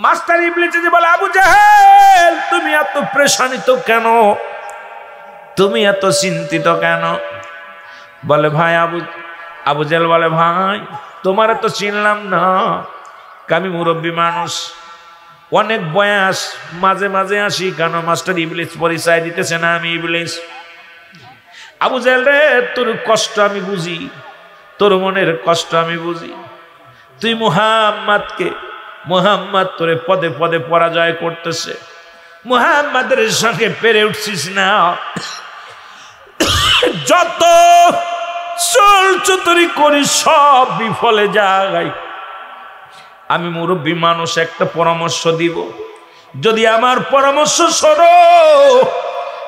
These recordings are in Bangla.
মাস্টার ইবলিস যে বলে, আবু জাহেল তুমি এত প্রেশানিত কেন, তুমি এত চিন্তিত কেন? বলে ভাই আবু জাহেল বলে, ভাই তোমার তো চিনলাম না, আমি মুরব্বী মানুষ, অনেক বয়স, মাঝে মাঝে আসি কেন? মাস্টার ইবলিস পরিচয় দিতেছে না আমি ইবলিস। আবু জাহেল রে, তোর কষ্ট আমি বুঝি, তোর মনের কষ্ট আমি বুঝি। তুই মুহাম্মদ তোরে পদে পদে পরাজয় করতেছে, মুহাম্মাদের সঙ্গে পেরে উঠছিস না, যত চলচুতরি করি সব বিফলে যায়। আমি মুরব্বী মানুষ, একটা পরামর্শ দিব, যদি আমার পরামর্শ শোনো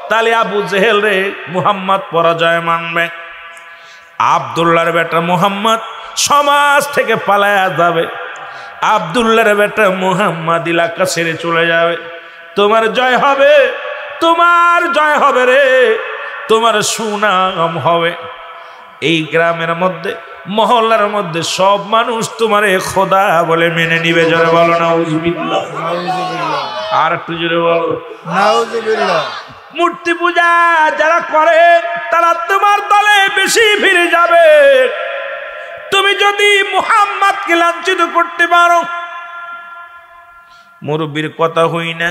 তাহলে আবু জাহেল রে মুহাম্মদ পরাজয় মানবে। আব্দুল্লাহর বেটা মুহাম্মদ সমাজ থেকে পালায়া যাবে, আব্দুল্লাহর বেটা মুহাম্মদ এলাকা ছেড়ে চলে যাবে। তোমার জয় হবে, তোমার জয় হবে রে, তোমার সুনাম হবে। এই গ্রামের মধ্যে, মহল্লার মধ্যে সব মানুষ তোমারে খোদা বলে মেনে নিবে। জোরে বলো নাউজুবিল্লাহ। আর একটু জোরে বলো নাউজুবিল্লাহ। মূর্তি পূজা যারা করে তারা তোমার দলে বেশি ফিরে যাবে। তুমি যদি মুহাম্মদকে লাঞ্ছিত করতে পারো, মুরব্বীর কথা হই না,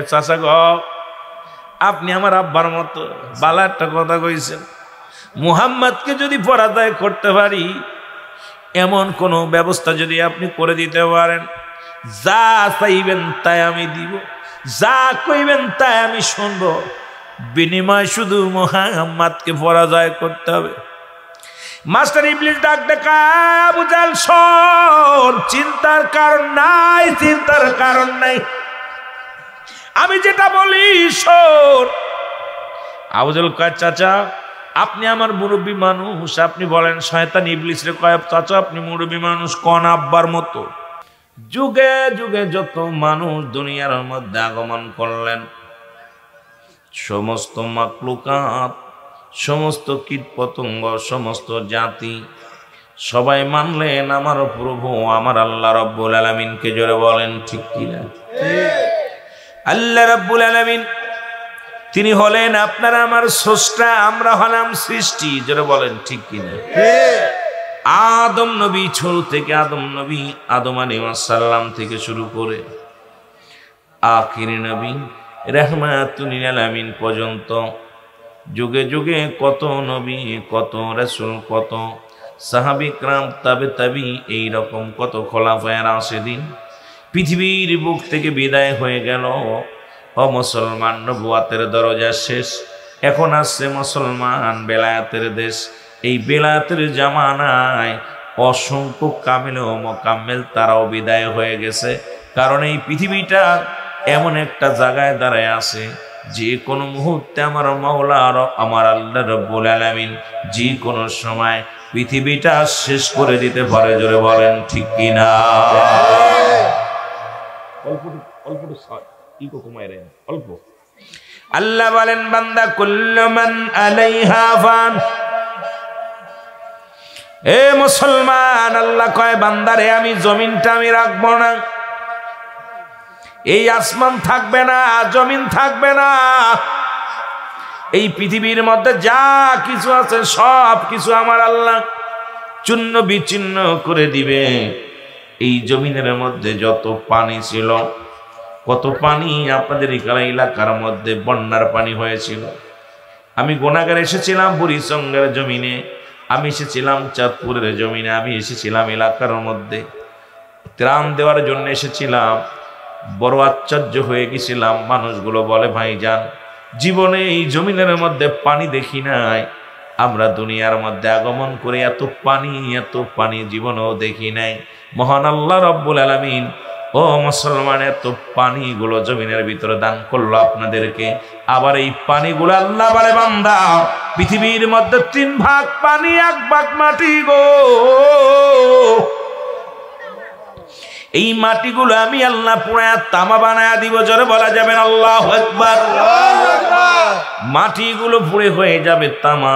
চাচা গ আপনি আমার আব্বার মতো বালা একটা কথা কইছেন, মুহাম্মদকে যদি পরাজয় করতে পারি এমন কোন ব্যবস্থা যদি আপনি করে দিতে পারেন, যা চাইবেন তাই আমি দিব, যা কইবেন তাই আমি শুনবো, বিনিময় শুধু মুহাম্মদকে পরাজয় করতে হবে। মাস্টার ইবলিস ডাক দেখা, আবু জাহেল শোন, চিন্তার কারণ নাই, চিন্তার কারণ নাই, আমি যেটা বলি শোন। আবু জাহেল কয়, চাচা আপনি আমার মুরব্বী মানুষ, আপনি বলেন। শয়তান ইবলিস রে কয়, চাচা আপনি মুরব্বী মানুষ, কোন আব্বার মতো। যুগে যুগে যত মানুষ দুনিয়ার মধ্যে আগমন করলেন, সমস্ত মাখলুকাত, সমস্ত কীট পতঙ্গ, সমস্ত জাতি সবাই মানলেন আমার প্রভু আমার আল্লাহ রাব্বুল আলামিনকে। জোরে বলেন ঠিক কিনা? আল্লাহ রাব্বুল আলামিন তিনি হলেন আপনারা আমার স্রষ্টা, আমরা হলাম সৃষ্টি। জোরে বলেন ঠিক কিনা? আদম নবী, শুরু থেকে আদম নবী, আদম আলাইহিস সালাম থেকে শুরু করে আখিরি নবী রাহমাতুল লিল আলামিন পর্যন্ত যুগে যুগে কত নবী, কত রাসূল, কত সাহাবী کرام, তাবি, এই রকম কত খোলাফায়ে রাশিদিন পৃথিবীর বুক থেকে বিদায় হয়ে গেল। ও মুসলমান, নবুয়াতের দরজা শেষ, এখন আসছে মুসলমান বেলায়েতের দেশ। এই বেলায়েতের জামানায় অসংখ্য কামিল ও মোকাম্মেল তারাও বিদায় হয়ে গেছে। কারণ এই পৃথিবীটা এমন একটা জায়গায় দাঁড়ায় আছে, যে কোনো মুহূর্তে আমার মাওলা আর আমার আল্লাহ রাব্বুল আলামিন যে কোনো সময় পৃথিবীটা শেষ করে দিতে পারে। জোরে বলেন ঠিক কিনা? আল্লাহ বলেন, বান্দা কুল্লু মান আলাইহা ফান। এ মুসলমান, আল্লাহ কয় বান্দারে আমি জমিনটা আমি রাখবো না, এই আসমান থাকবে না, জমিন থাকবে না, এই পৃথিবীর মধ্যে যা কিছু আছে সব কিছু আমার আল্লাহ চূর্ণ বিচ্ছিন্ন করে দিবে। এই জমিনের মধ্যে যত পানি ছিল, কত পানি আপনাদের এলাকার মধ্যে বন্যার পানি হয়েছিল। আমি গুনাহগার এসেছিলাম বুড়িচঙ্গের জমিনে, আমি এসেছিলাম চাঁদপুরের জমিনে, আমি এসেছিলাম এলাকার মধ্যে ত্রাণ দেওয়ার জন্য এসেছিলাম। বড় আশ্চর্য হয়ে গেছিলাম, মানুষগুলো বলে ভাইজান জীবনে এই জমিনের মধ্যে পানি দেখি নাই, আমরা দুনিয়ার মধ্যে আগমন করে এত পানি জীবনেও দেখি নাই। মহান আল্লাহ রাব্বুল আলামিন ও মুসলমান এত পানিগুলো জমিনের ভিতরে দান করলো আপনাদেরকে। আবার এই পানিগুলো আল্লাহ বলে, বান্দা পৃথিবীর মধ্যে 3 ভাগ পানি, 1 ভাগ মাটি গো, এই মাটিগুলো আমি আল্লাহ পুরায়া তামা বানায়া দিব। জোরে বলা যাবেন আল্লাহু আকবার। মাটিগুলো পুড়ে হয়ে যাবে তামা।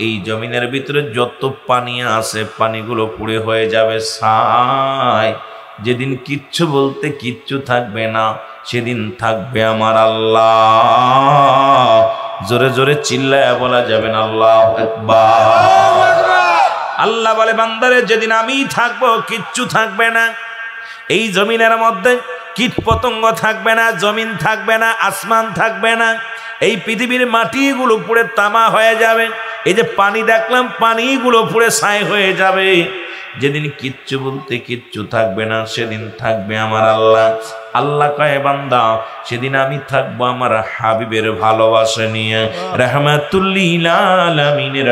এই জমিনের ভিতরে যত পানি আছে পানিগুলো পুড়ে হয়ে যাবে ছাই। যেদিন কিচ্ছু বলতে কিচ্ছু থাকবে না, সেদিন থাকবে আমার আল্লাহ। জোরে জোরে চিল্লায়া বলা যাবে না আল্লাহু আকবার। আল্লাহ বলে বান্দারে যেদিন আমি থাকবো কিচ্ছু থাকবে না, এই জমিনের মধ্যে কীট পতঙ্গ থাকবে না, জমিন থাকবে না, আসমান থাকবে না, এই পৃথিবীর মাটিগুলো পুড়ে তামা হয়ে যাবে, এই যে পানি দেখলাম পানিগুলো পুড়ে ছাই হয়ে যাবে। যেদিন কিচ্ছু বলতে কিচ্ছু থাকবে না, সেদিন থাকবে আমার আল্লাহ। আল্লাহ কয় বান্দা সেদিন আমি থাকবো আমার হাবিবের ভালোবাসা নিয়ে, রাহমাতুল্লিল আলামিনের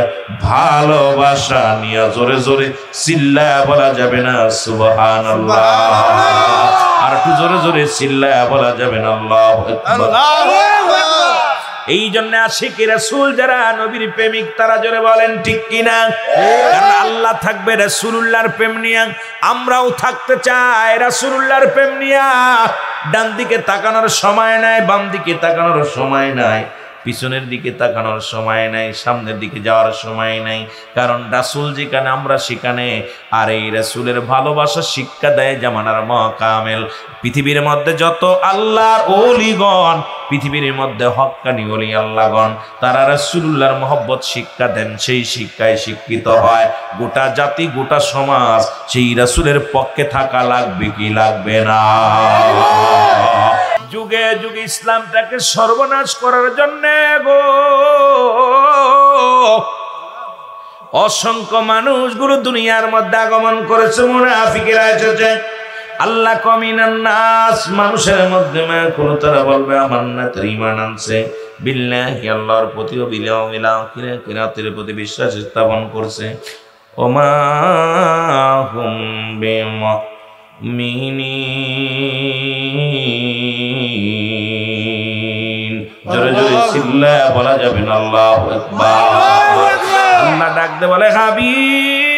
ভালোবাসা নিয়ে। জোরে জোরে চিল্লায়া বলা যাবে না সুবহানাল্লাহ? আর একটু জোরে জোরে চিল্লায়া বলা যাবে না আল্লাহু আকবার? এই জন্য আশিকি রাসূল যারা নবীর প্রেমিক তারা জোরে বলেন ঠিক কিনা? কারণ আল্লাহ থাকবে রাসূলুল্লাহর প্রেম নিয়ে, আমরাও থাকতে চাই রাসূলুল্লাহর প্রেম নিয়ে। ডান দিকে তাকানোর সময় নাই, বাম দিকে তাকানোর সময় নাই, পিছনের দিকে তাকানোর সময় নাই, সামনের দিকে যাওয়ার সময় নাই। কারণ রাসূল যেখানে আমরা সেখানে। আর এই রাসূলের ভালোবাসা শিক্ষা দেয় জামানার মকামেল। পৃথিবীর মধ্যে যত আল্লাহর ওলিগণ, পৃথিবীর মধ্যে হক্কানি ওলি আল্লাহগণ, তারা রাসূলুল্লাহর মহব্বত শিক্ষা দেন, সেই শিক্ষায় শিক্ষিত হয় গোটা জাতি, গোটা সমাজ। সেই রাসূলের পক্ষে থাকা লাগবে কি লাগবে না? যুগে যুগে ইসলামটাকে সর্বনাশ করার জন্য গো অসংখ্য মানুষগুলো দুনিয়ার মধ্যে আগমন করেছে, মুনাফিকেরা এসেছে। আল্লাহ কমিনান নাস, মানুষের মধ্যে কোনো তারা বলবে আমার না তার ঈমান আনছে, বিল্লাহি আল্লাহর প্রতি ও বিল ইয়াউমিল আখির, কিয়ামতের প্রতি বিশ্বাস স্থাপন করছে। ওমা হুম বিমুমিনিন। জোরে জোরে চিল্লায়া বলা যাবে না আল্লাহু আকবার? আল্লাহ ডাক দে বলে হাবিব,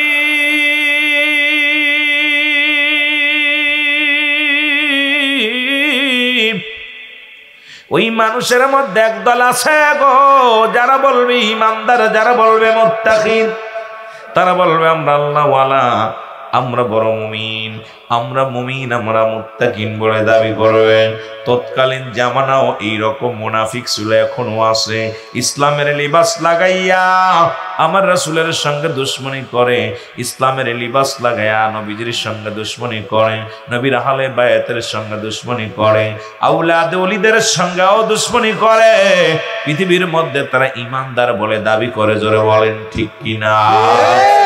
ওই মানুষের মধ্যে একদল আছে গো যারা বলবে ঈমানদার, যারা বলবে মুত্তাকিন, তারা বলবে আমরা আল্লাহওয়ালা, আমরা বড় মুমিন, আমরা মুমিন, আমরা মুত্তাকিন বলে দাবি করবে। তৎকালীন জামানাও এইরকম মুনাফিক ছিল, এখনো আছে। ইসলামের লিবাস লাগাইয়া আমার রাসূলের সঙ্গে দুশমনি করে, ইসলামের লিবাস লাগাইয়া নবীজির সঙ্গে দুশমনি করে, নবীর আহলে বায়াতের সঙ্গে দুশমনি করে, আওলাদ ওলিদের সঙ্গেও দুশমনি করে। পৃথিবীর মধ্যে তারা ঈমানদার বলে দাবি করে, জোরে বলেন ঠিক কিনা?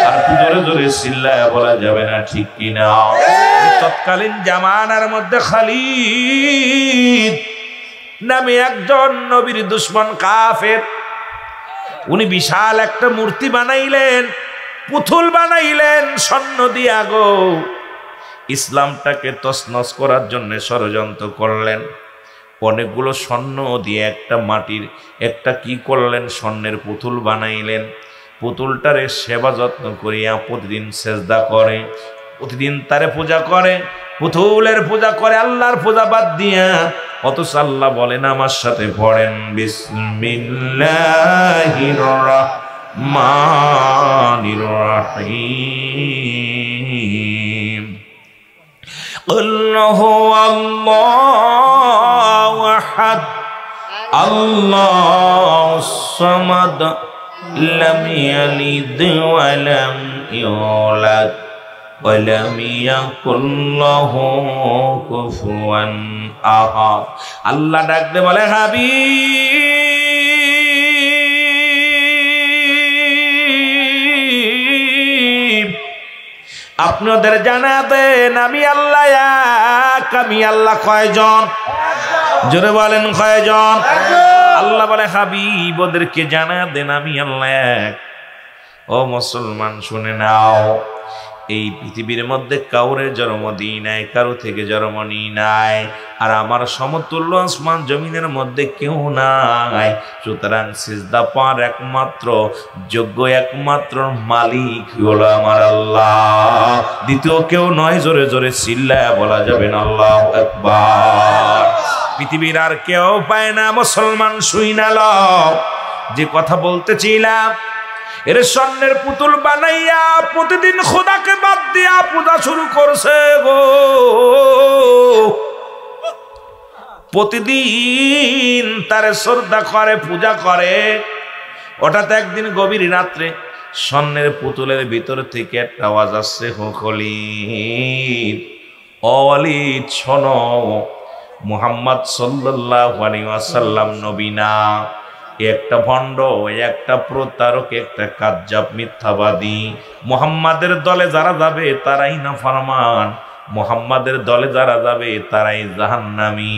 আর জোরে জোরে চিল্লায়া বলা যাবে না ঠিক কিনা? তৎকালীন জামানার মধ্যে খালিদ নামে একজন নবীর দুশমন কাফের, উনি বিশাল একটা মূর্তি বানাইলেন, পুতুল বানাইলেন স্বর্ণ দিয়া গো। ইসলামটাকে তছনছ করার জন্য ষড়যন্ত্র করলেন। অনেকগুলো স্বর্ণ দিয়ে একটা মাটির একটা কি করলেন, স্বর্ণের পুতুল বানাইলেন। পুতুলটারে সেবা যত্ন করিয়া প্রতিদিন সেজদা করে, প্রতিদিন তারে পূজা করে, পুতুলের পূজা করে, আল্লাহর পূজা বাদ দিয়া। অথচ আল্লাহ বলেন, আমার সাথে পড়েন বিসমিল্লাহির রাহমানির রাহিম, কুল হুয়াল্লাহু আহাদ আল্লাহুস সামাদ লাম ইয়ালিদ ওয়া লাম ইউলাদ ওয়া লাম ইয়াকুল লাহু কুফুয়ান আহাদ। আল্লাহ ডাকতে বলে হাবিব, আপনি ওদের জানা দেন আমি আল্লাহ এক। আমি আল্লাহ কয়জন? জোরে বলেন কয়জন? আল্লাহ বলে হাবিব ওদেরকে জানা দেন আমি আল্লাহ এক। ও মুসলমান শুনে নাও, এই পৃথিবীর মধ্যে কাউরে জন্ম দিই নাই, কারো থেকে জন্ম নিই নাই, আর আমার সমতুল্য আসমান জমিনের মধ্যে কেউ নাই। সুতরাং সিজদা পাওয়ার একমাত্র যোগ্য, একমাত্র মালিক হলো আমার আল্লাহ, দ্বিতীয় কেউ নয়। জোরে জোরে চিল্লায়া বলা যাবে না আল্লাহু আকবার? পৃথিবীর আর কেউ পায় না। মুসলমান শুই না, যে কথা বলতেছিলাম, এর স্বর্ণের পুতুল বানাইয়া প্রতিদিন খোদাকে বাদ দিয়া পূজা শুরু করছে গো। প্রতিদিন তারে শ্রদ্ধা করে, পূজা করে। হঠাৎ একদিন গভীর রাত্রে স্বর্ণের পুতুলের ভিতর থেকে একটা আওয়াজ আসছে, হো খলিদ, ও ওয়ালিদ শোনো, মুহাম্মদ সাল্লাল্লাহু আলাইহি ওয়াসাল্লাম নবী না, একটা ভণ্ড, একটা প্রতারক, একটা কাজ্জাব, মিথ্যাবাদী। মুহাম্মাদের দলে যারা যাবে তারাই নাফরমান, মুহাম্মাদের দলে যারা যাবে তারাই জাহান্নামী।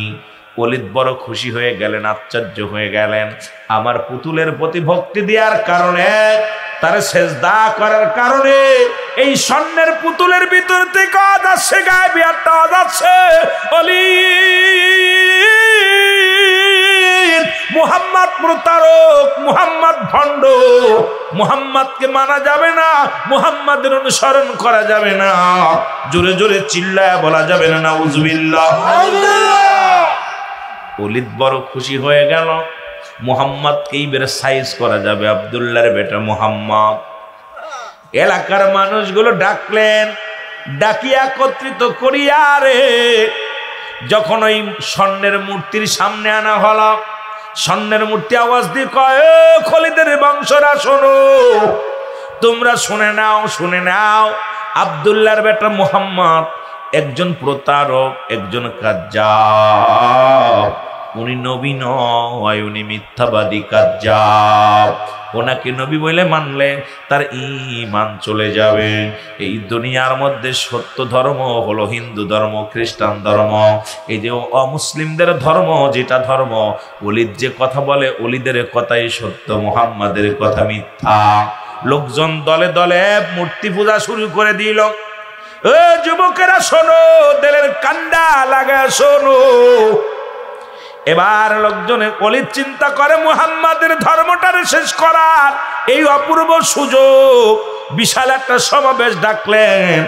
ওলিদ বড় খুশি হয়ে গেলেন, আশ্চর্য হয়ে গেলেন। আমার পুতুলের প্রতি ভক্তি দেওয়ার কারণে, তারে সেজদা করার কারণে এই স্বর্ণের পুতুলের ভিতর থেকে আওয়াজ আসছে, গায়েবী একটা আওয়াজ আসছে, ওলিদ, মুহাম্মদ প্রতারক, মুহাম্মদ ভণ্ড, মুহাম্মদকে মানা যাবে না, মুহাম্মদের অনুসরণ করা যাবে না। জোরে জোরে চিল্লায়া বলা যাবে না নাউজুবিল্লাহ। ওলিদ বড় খুশি হয়ে গেল, মুহাম্মদকেই বের সাইজ করা যাবে, আব্দুল্লাহর বেটা মুহাম্মদ। এলাকার মানুষগুলো ডাকলেন, ডাকিয়া একত্রিত করিয়া রে যখন ওই স্বর্ণের মূর্তির সামনে আনা হলো, স্বর্ণের মূর্তি আওয়াজ দিয়ে কয়, খলিদের বংশরা শোনো, তোমরা শুনে নাও, শুনে নাও, আব্দুল্লাহর বেটা মুহাম্মদ একজন প্রতারক, একজন কাজ্জাব। উনি নবী নয়, উনি মিথ্যাবাদী, কাজ্জাব। ওনাকে নবী বলে মানলে তার ঈমান চলে যাবে। এই দুনিয়ার মধ্যে সত্য ধর্ম হলো হিন্দু ধর্ম, খ্রিস্টান ধর্ম। এই যে অমুসলিমদের ধর্ম, যেটা ধর্ম, ওলিদ যে কথা বলে, ওলিদের কথাই সত্য, মুহাম্মাদের কথা মিথ্যা। লোকজন দলে দলে মূর্তি পূজা শুরু করে দিল। ও যুবকেরা শোনো, দিলের কান্ডা লাগা শোনো। এবার লোকজনের ওলিদ চিন্তা করে মুহাম্মাদের ধর্মটারে শেষ করার এই অপূর্ব সুযোগ। বিশাল একটা সমাবেশ ডাকলেন,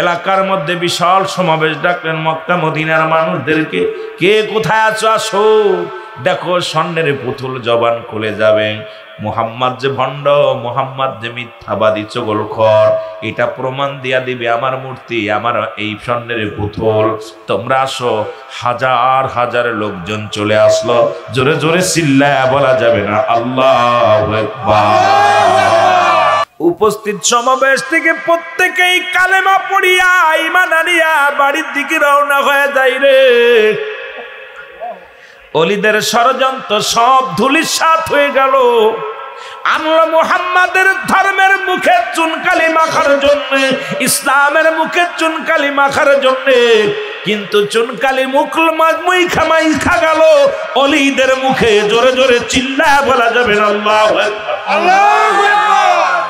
এলাকার মধ্যে বিশাল সমাবেশ ডাকলেন মক্কা মদিনার মানুষদেরকে। কে কোথায় আছো, আসো, দেখো স্বর্ণের পুতুল জবান খুলে যাবে। মুহাম্মদ যে ভণ্ড, মুহাম্মদ যে মিথ্যাবাদী, চগলখর, এটা প্রমাণ দিয়া দিবে আমার মূর্তি, আমার এই স্বর্ণের পুতুল। তোমরা আসো। হাজার হাজার লোকজন চলে আসলো। জোরে জোরে চিল্লায়া বলা যাবে না আল্লাহু আকবার। উপস্থিত সমাবেশ থেকে প্রত্যেকেই কালেমা পড়িয়া ঈমান আনিয়া বাড়ির দিকে রওনা হয়ে যায় রে। ওলিদের ষড়যন্ত্র সব ধূলিসাৎ হয়ে গেল। আনলো মুহাম্মাদের ধর্মের মুখে চুনকালি মাখার জন্য, ইসলামের মুখে চুনকালি মাখার জন্য, কিন্তু চুনকালি মুখা গেল ওলিদের মুখে। জোরে জোরে চিল্লায়া বলা যাবে না আল্লাহু আকবার, আল্লাহু আকবার।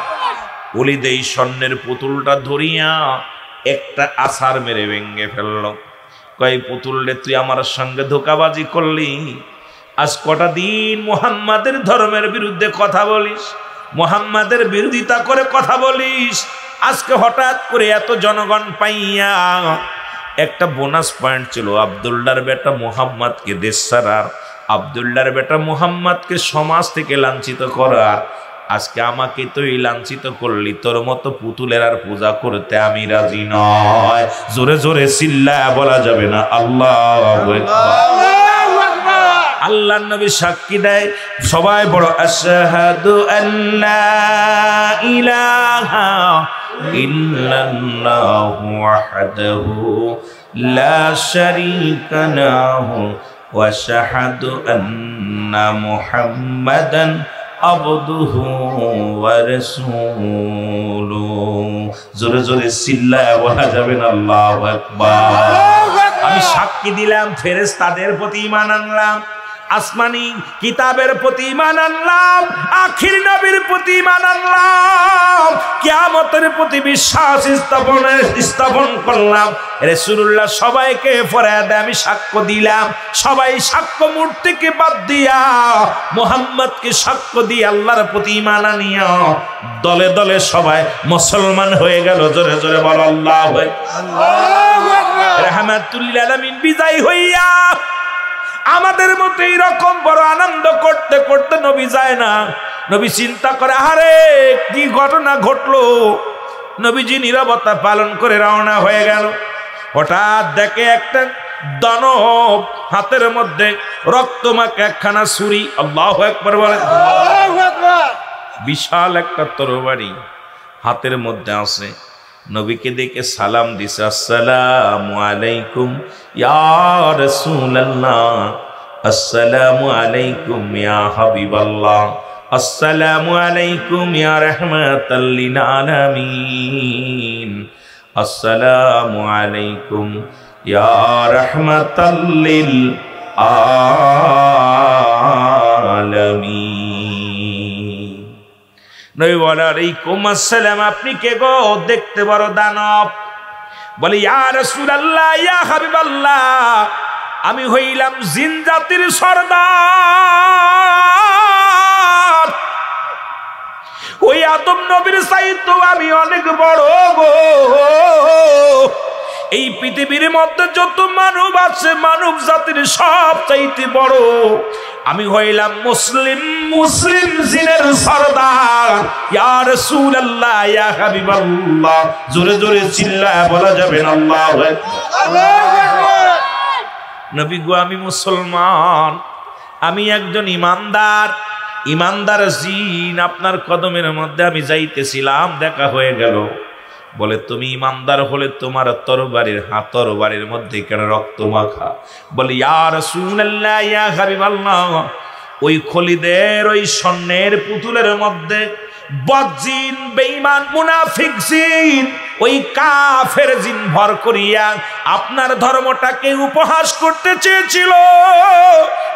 ওলিদ এই স্বর্ণের পুতুলটা ধরিয়া একটা আছাড় মেরে ভেঙে ফেলল। কয়, পুতুল রে, তুই আমার সঙ্গে ধোকাবাজি করলি, আজ কটা দিন মুহাম্মাদের ধর্মের বিরুদ্ধে কথা বলিস, মুহাম্মাদের বিরোধিতা করে কথা বলিস, আজকে হঠাৎ করে এত জনগণ পাইয়া একটা বোনাস পয়েন্ট ছিল আব্দুল্লাহর বেটা মুহাম্মদকে দেশ ছাড়ার, আব্দুল্লাহর বেটা মুহাম্মদকে সমাজ থেকে লাঞ্ছিত করার। আজকে আমাকে তুই লাঞ্ছিত করলি, তোর মতো পুতুলের আর পূজা করতে আমি রাজি নয়। জোরে জোরে চিল্লায়া বলা যাবে না আল্লাহু আকবার। আল্লাহর নবী সাক্ষী দেয়, সবাই বড় আশহাদু আল্লা ইলাহা ইল্লাল্লাহু ওয়াহদাহু লা শারীকা লাহু ওয়া আশহাদু আন্না মুহাম্মাদান আবদুহু ওয়া রাসূলুহু। জোরে জোরে চিল্লায়া বলা যাবে না আল্লাহু আকবার। আমি সাক্ষী দিলাম, ফেরেশতাদের প্রতি ঈমান আনলাম, আসমানি কিতাবের প্রতি ঈমান আনলাম, আখির নবীর প্রতি ঈমান আনলাম, কিয়ামতের প্রতি বিশ্বাস স্থাপন করলাম। রাসূলুল্লাহ সবাইকে ফরহাদে আমি সাক্ষ্য দিলাম। সবাই সাক্ষ্য মূর্তিকে বাদ দিয়া মুহাম্মদকে সাক্ষ্য দিয়ে আল্লাহর প্রতি ঈমান আনিয়া দলে দলে সবাই মুসলমান হয়ে গেল। জোরে জোরে বল আল্লাহু আকবার। রাহমাতুল লিল আলামিন বিজয় হইয়া আমাদের মতো এইরকম বড় আনন্দ করতে করতে নবী যায় না। নবী চিন্তা করে, আরে কি ঘটনা ঘটলো। নবীজি নীরবতা পালন করে রওনা হয়ে গেল। হঠাৎ দেখে একটা দানব হাতের মধ্যে রক্তমাখা একখানা ছুরি, আল্লাহু আকবার বলেন, বিশাল একটা তরবারি হাতের মধ্যে আছে। নবীকে দেখে সালাম দিছে, আসসালামু আলাইকুম ইয়া রাসূলুল্লাহ, আসসালামু আলাইকুম ইয়া হাবিবাল্লাহ, আসসালামু আলাইকুম ইয়া রাহমাতাল লিল আলামিন, আসসালামু আলাইকুম ইয়া রাহমাতাল লিল আলামিন। নবী বলে, আলাইকুম আসসালাম, আপনি কে গো? দেখতে বড় দানব। বলে, ইয়া রাসূলুল্লাহ ইয়া হাবিবাল্লাহ, আমি হইলাম জিন জাতির সর্দার, ওই আদম নবীর চাইতো আমি অনেক বড় গো। এই পৃথিবীর মধ্যে যত মানব আছে, মানব জাতির সব চাইতে বড় আমি হইলাম মুসলিম জিনের সর্দার। ইয়া রাসূলুল্লাহ ইয়া হাবিবাল্লাহ, জোরে জোরে চিল্লায় বলা যাবে না আল্লাহু আকবার। নবী গো, আমি মুসলমান, আমি একজন ইমানদার জিন, আপনার কদমের মধ্যে আমি যাইতেছিলাম, দেখা হয়ে গেল। বলে, তুমি ইমানদার হলে তোমার তরবারির মধ্যে কেন রক্ত মাখা? বলে, ইয়া রাসূলুল্লাহ ইয়া হাবিবাল্লাহ, ওই খলিদের ওই স্বর্ণের পুতুলের মধ্যে বদজিন, বেঈমান, মুনাফিক জিন, ওই কাফের জিন ভর করিয়া আপনার ধর্মটাকে উপহাস করতে চেয়েছিল।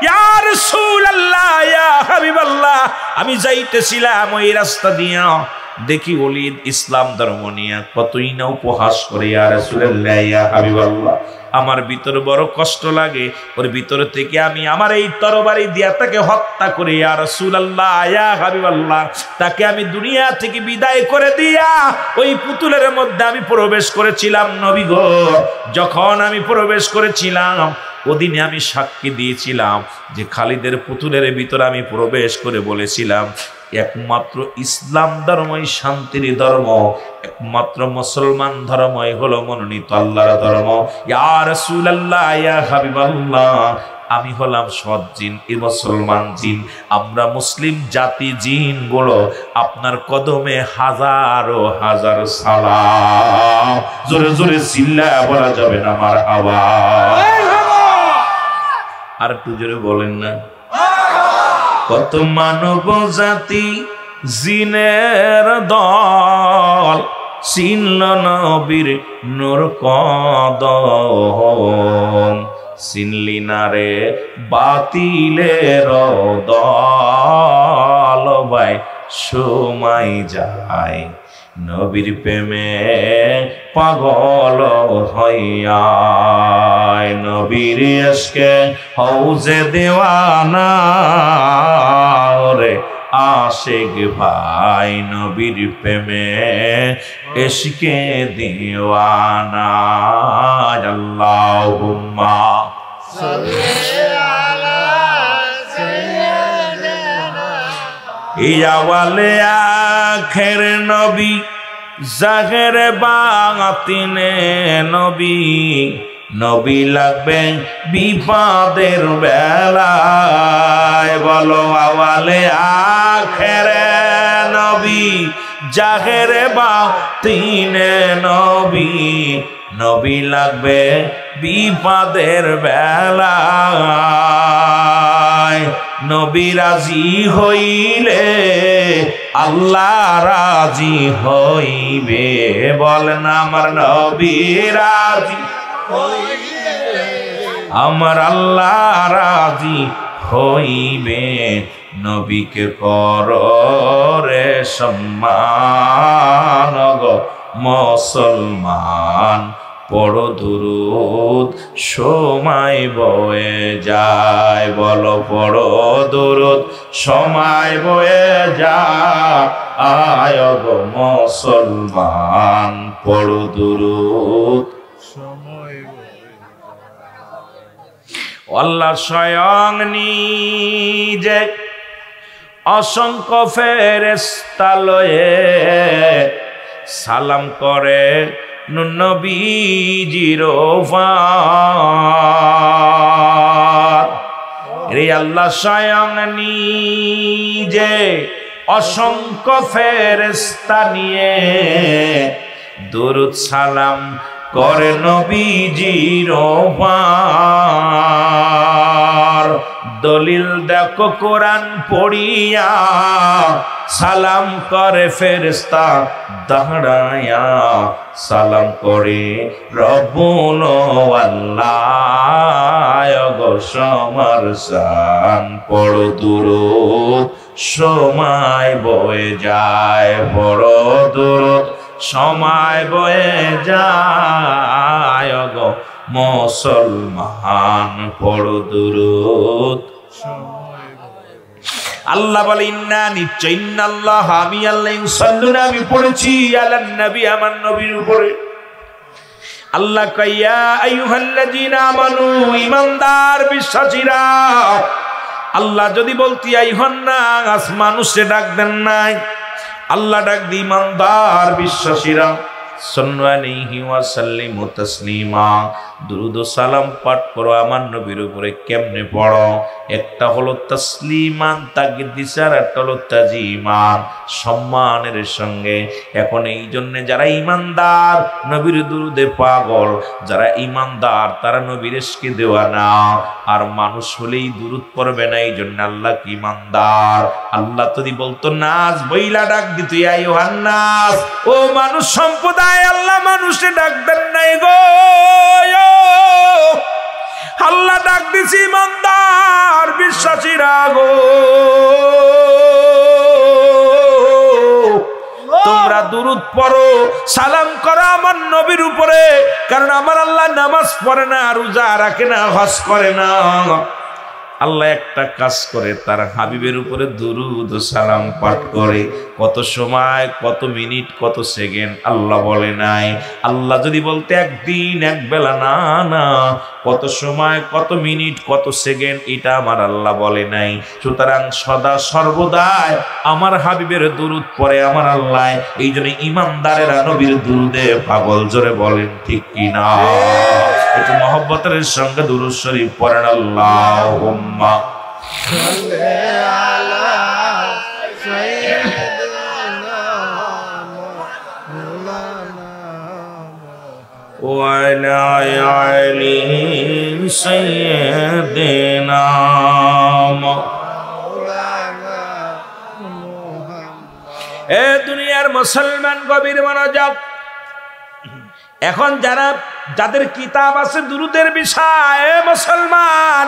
ইয়া রাসূলুল্লাহ ইয়া হাবিবাল্লাহ, আমি যাইতেছিলাম ওই রাস্তা দিয়া, দেখি ওলিদ ইসলাম ধর্ম নিয়ে কতই না উপহাস করে। ইয়া রাসূলুল্লাহ ইয়া হাবিবাল্লাহ, আমার ভিতরে বড় কষ্ট লাগে, ওর ভিতর থেকে আমি আমার এই তরবারি দিয়া তাকে হত্যা করে, ইয়া রাসূলুল্লাহ ইয়া হাবিবাল্লাহ, তাকে আমি দুনিয়া থেকে বিদায় করে দিয়া ওই পুতুলের মধ্যে আমি প্রবেশ করেছিলাম। নবী গো, যখন আমি প্রবেশ করেছিলাম, ওদিনে আমি সাক্ষী দিয়েছিলাম যে খালিদের পুতুলের ভিতরে আমি প্রবেশ করে বলেছিলাম, একমাত্র ইসলাম ধর্মই শান্তির ধর্ম, একমাত্র মুসলমান ধর্মই হলো মনোনীত আল্লাহর ধর্ম। ইয়া রাসূলুল্লাহ ইয়া হাবিবাল্লাহ, আমি হলাম সৎ জিন, এই মুসলমান জিন, আমরা মুসলিম জাতি জিন গুলো আপনার কদমে হাজারো হাজার সালাম। জোরে জোরে চিল্লায়া বলা যাবে না মারহাবা? আর একটু জোরে বলেন না। কত মানব জাতি জিনের দল, চিনল নবীর নূর কদম, চিনলি না রে বাতিলের দল। ভাই সময় যায় নবীর প্রেমে পাগল হইয়া, নবীর ইশকে হউজে দেওয়ানা রে আশিক ভাই, নবীর প্রেমে ইশকে দেওয়ানা। আল্লাহুম্মা সাল্লি আলা সাইয়্যিদিনা ইয়া ওয়ালি আখির নবী, জাহের বাতিনে নবী, নবী লাগবে বিপদের বেলায়। বলো, আওয়ালে আখেরে নবী, জাহের বাতিনে নবী, নবী লাগবে বিপদের বেলায়। নবী রাজি হইলে আল্লাহ রাজি হইবে। বলেন, আমার নবী রাজি হইবে, আমার আল্লাহ রাজি হইবে। নবীকে কর রে সম্মান গো মুসলমান, পড়ো দুরূদ সময় বয়ে যায়। বলো, পড়ো দুরূদ সময় বয়ে যায়। আয় গো মুসলমান, পড়ো দুরূদ সময় বয়ে যায়। আল্লাহ স্বয়ং নিজে অসংখ্য ফেরেশতা লয়ে সালাম করে নবীজির ওপর। রে আল্লাহ স্বয়ং নিজে অসংখ্য ফেরেশতা নিয়ে দুরূদ সালাম করে নবীজির ওপর। দলিল দেখো কোরআন পড়িয়া সালাম করে ফেরেশতা দাঁড়ায়া সালাম করে রব্বুল আল্লাহ গো সমর শান পড়ো দুরূদ সময় বয়ে যায়, পড়ো দুরূদ সময় বয়ে যায় গো মুসলমান পড়ো দুরূদ। আল্লাহ বলে ইন্না নিশ্চয় ইন্নাল্লাহ আমি আল্লাহ ইউসাল্লুনা আমি পড়েছি আলান নবী আমার নবীর উপরে। আল্লাহ কইয়া আইয়ুহাল্লাযীনা আমানু ঈমানদার বিশ্বাসীরা। আল্লাহ যদি বলতি আইয়ুহান নাস মানুষে ডাক দেন নাই, আল্লাহ ডাক দি ঈমানদার বিশ্বাসীরা। সাল্লু আলাইহি ওয়া সাল্লিমু তাসলিমা দুরূদ ও সালাম পাঠ করো আমার নবীর উপরে। কেমনে পড়ো? একটা হলো তাসলিমান তাকদিসার, একটা হলো তাজিমান সম্মানের সঙ্গে। এখন এই জন্য যারা ঈমানদার নবীর দুরূদে পাগল, যারা ঈমানদার তারা নবীর ইশকে দেওয়ানা। আর মানুষ হলেই দুরূদ পড়বে না, এই জন্য আল্লাহ কি ঈমানদার। আল্লাহ যদি বলতো নাস বইলা ডাক দিত ইয়া আইয়ুহান নাস, ও মানুষ সম্প্রদায়, আল্লাহ মানুষে ডাক দেন নাই গো। আল্লাহ ডাক দিছি ইমানদার বিশ্বাসীরা গো। তোমরা দুরূদ পড়ো সালাম করো আমার নবীর উপরে, কারণ আমার আল্লাহ নামাজ পড়ে না, রোজা রাখে না, হজ করে না। আল্লাহ একটা কাজ করে, তার হাবিবের উপরে দুরূদ ও সালাম পাঠ করে। কত সময়, কত মিনিট, কত সেকেন্ড আল্লাহ বলে নাই। আল্লাহ যদি বলতে একদিন এক বেলা, না না, কত সময়, কত মিনিট, কত সেকেন্ড, এটা আমার আল্লাহ বলে নাই। সুতরাং সদা সর্বদাই আমার হাবিবের দুরূদ পড়ে আমার আল্লাহ। এই জন্য ঈমানদারেরা নবীর দুরূদে পাগল। জোরে বলেন ঠিক কিনা? একটু মহব্বতের সঙ্গে দুরূদ শরীফ পড়েন। আল্লাহুম্মা সাল্লি আলা সাইয়্যিদিনা মাওলানা ওয়া আলা আলি সাইয়্যিদিনা মাওলানা মুহাম্মদ। এ দুনিয়ার মুসলমান গভীর মনোযোগ। এখন যাদের কিতাব আছে দুরূদের বিষয়ে, মুসলমান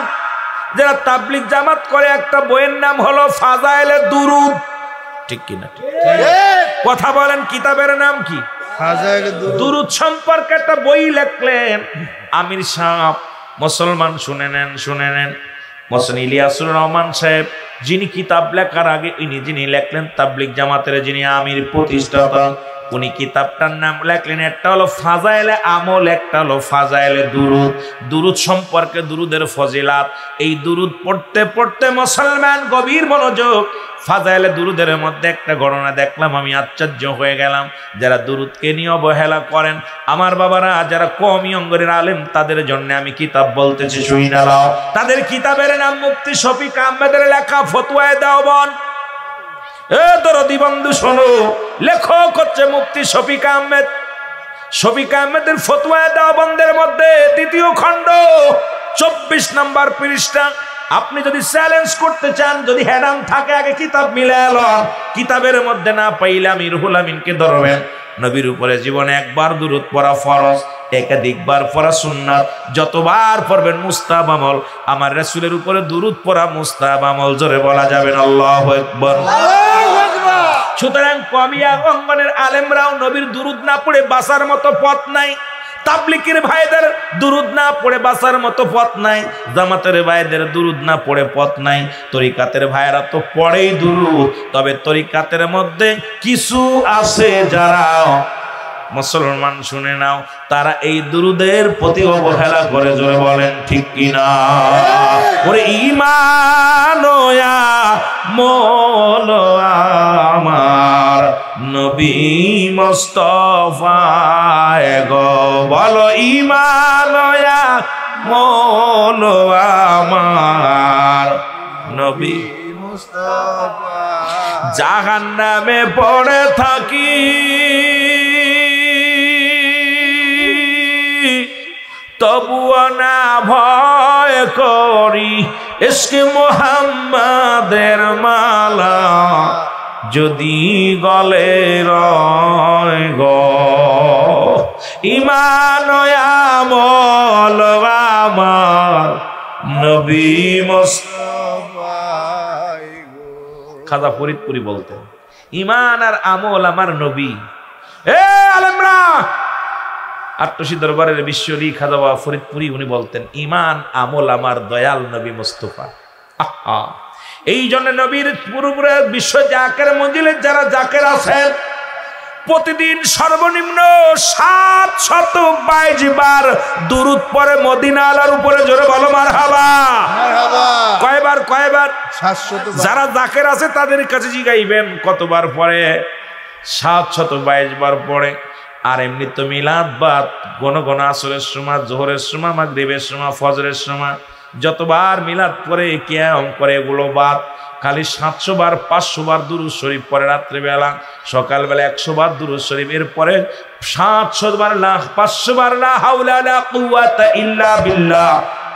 যারা তাবলীগ জামাত করে, একটা বইয়ের নাম হলো ফাজাইলে দুরূদ। ঠিক কিনা? কথা বলেন, কিতাবের নাম কি? ফাজাইলে দুরূদ সম্পর্কে একটা বই লিখলেন আমির সাহেব। মুসলমান শুনে নেন, শুনে নেন। মোহসেন ইলিয়াসুর রহমান সাহেব, যিনি কিতাব লেখার আগে যিনি লেখলেন তাবলীগ জামাতের যিনি আমির প্রতিষ্ঠাতা, উনি কিতাবটার নাম লেখলেন, একটা হলো ফাজাইলে আমল, একটা হলো ফাজাইলে দুরূদ। দুরূদ সম্পর্কে, দুরূদের ফজিলাত। এই দুরূদ পড়তে পড়তে মুসলমান গভীর মনোযোগ। ফাজাইলে দুরূদের মধ্যে একটা ঘটনা দেখলাম, আমি আশ্চর্য হয়ে গেলাম। যারা দুরূদকে নিয়ে অবহেলা করেন, আমার বাবারা যারা কওমি অঙ্গের আলেম, তাদের জন্য আমি কিতাব বলতেছি, শুইনা নাও। তাদের কিতাবের নাম মুফতি শফিক আহমেদের লেখা ফতোয়ায়ে দেওবন্দ। এ দরদি বন্ধু শোনো, লেখক হচ্ছে মুফতি শফিক আহমেদ। শফিক আহমেদের ফতোয়ায়ে দেওবন্দের মধ্যে দ্বিতীয় খণ্ড 24 নম্বর পৃষ্ঠা। আপনি যদি চ্যালেঞ্জ করতে চান, যদি হ্যারাম থাকে, আগে কিতাব মিলায় লন। কিতাবের মধ্যে না পাইলে আমি রুহুল আমিনকে ধরবেন। নবীর উপরে জীবনে একবার দুরূদ পড়া ফরজ, একাধিকবার পড়া সুন্নাত। যতবার পড়বেন মুস্তাহাব আমল। আমার রাসূলের উপরে দুরূদ পড়া মুস্তাহাব আমল। জোরে বলা যাবেন আল্লাহু আকবার। সুতরাং কওমিয়া অঙ্গনের আলেমরাও নবীর দুরূদ না পড়ে বাঁচার মতো পথ নাই। তাবলীগের ভাইদের দুরূদ না পড়ে বাঁচার মতো পথ নাই। জামাতের ভাইদের দুরূদ না পড়ে পথ নাই। তরিকাতের ভাইরা তো পড়েই দুরূদ, তবে তরিকাতের মধ্যে কিছু আছে যারা, মুসলমান শুনে নাও, তারা এই দুরূদের প্রতি অবহেলা করে। জোরে বলেন ঠিক কিনা? ওরে ঈমান আমল আমার নবী মুস্তাফায় গো বলো ঈমান আমল আমার নবী মুস্তাফা জাহান্নামে পড়ে থাকি তবুও না ভয় করি ইশকে মুহাম্মাদের মালা যদি গলে রয় গো ঈমান আমল আমার নবী মুস্তাফা খাজা ফরিদপুরি বলতেন ঈমান আর আমল আমার নবী। এ আলেমরা আট্টসি দরবারের বিশ্বলি খাজা বাবা ফরিদপুরি উনি বলতেন ঈমান আমল আমার দয়াল নবী মুস্তাফা। আহা এই জন্য নবীর পুরোপুরি বিশ্ব জাকের মঞ্জিলে যারা জাকের আছেন প্রতিদিন সর্বনিম্ন 722 বার দুরূদ পড়ে মদিনা আলার উপরে জোরে বলো মারহাবা। কয়বার 722 যারা জাকের আছে তাদের কাছে জিগাইবেন কতবার পড়ে 722 বার পড়ে। আর এমনি তো মিলাদ বাদ ঘন ঘন আসরের সময় জোহরের সময় মাগরিবের সময় ফজরের সময় যতবার মিলাদ পড়ে কিয়াম করে এগুলো বাদ খালি 700 বার 500 বার দুরূদ শরীফ পড়ে রাত্রিবেলা সকালবেলা 100 বার দুরূদ শরীফ এরপরে 700 বার লা 500 বার লা হাওলা লা কুওয়াতা ইল্লা বিল্লাহ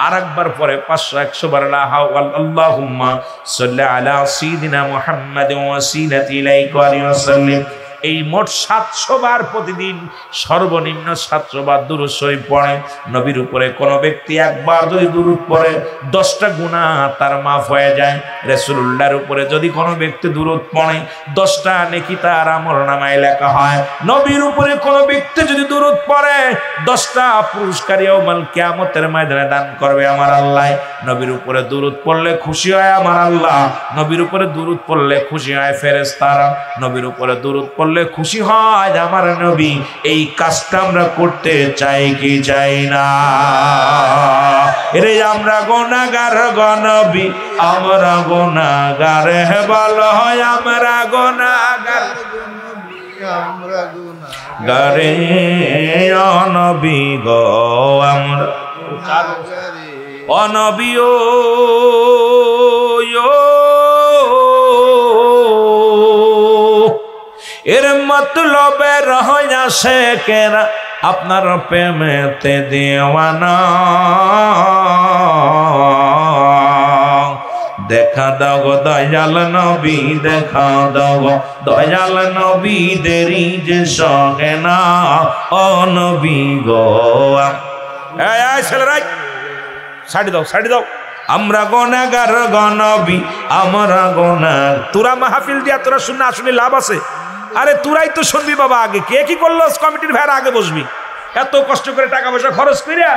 আরেকবার পরে 500 100 বার লা হাওলা আল্লাহুম্মা সাল্লি আলা সাইয়্যিদিনা মুহাম্মাদিন ওয়াসিলাতি ইলাইকা ওয়া সাল্লিম। এই মোট 700 বার প্রতিদিন সর্বনিম্ন 700 বার দুরূদ শরীফ পড়ে। নবীর উপরে কোন ব্যক্তি একবার যদি দুরূদ পড়ে 10টা গুনাহ তার মাফ হয়ে যায়। রাসূলুল্লাহর উপরে যদি কোনো ব্যক্তি দুরূদ পড়ে 10টা নেকি তার আমলনামায় লেখা হয়। নবীর উপরে কোনো ব্যক্তি যদি দুরূদ পড়ে 10টা পুরস্কার ইয়াউমুল কিয়ামতের ময়দানে দান করবে আমার আল্লাহ। নবীর উপরে দুরূদ পড়লে খুশি হয় আমার আল্লাহ, নবীর উপরে দুরূদ পড়লে খুশি হয় ফেরেশতারা, নবীর উপরে দুরূদ পড়লে খুশি হয় আমার নবী। এই কাজটা আমরা করতে চাই কি চাই না? রে আমরা গুনাহগার গো নবী আমরা গুনাহগার হে বলো হয় আমরা গুনাহগার আমরা গুনাহগার ও নবী গো আমরা ও নবী ও এর মতলবে রহয়া সে কেনা আপনার প্রেমেতে দেওয়ানা দেখা দাও গো দয়াল নবী দেখা দাও গো দয়াল নবী দেরি যে সঙ্গে না ও নবী গো। এই ছেলেরা সাইড দাও আমরা গুনাহগার গো নবী আমরা গুনাহ। তোরা মাহফিল দিয়া তোরা শুনে আসলে লাভ আছে? আরে তোরাই তো শুনবি বাবা, আগে কে কি করলো কমিটির ভাইরা আগে বসবি। এত কষ্ট করে টাকা পয়সা খরচ করিয়া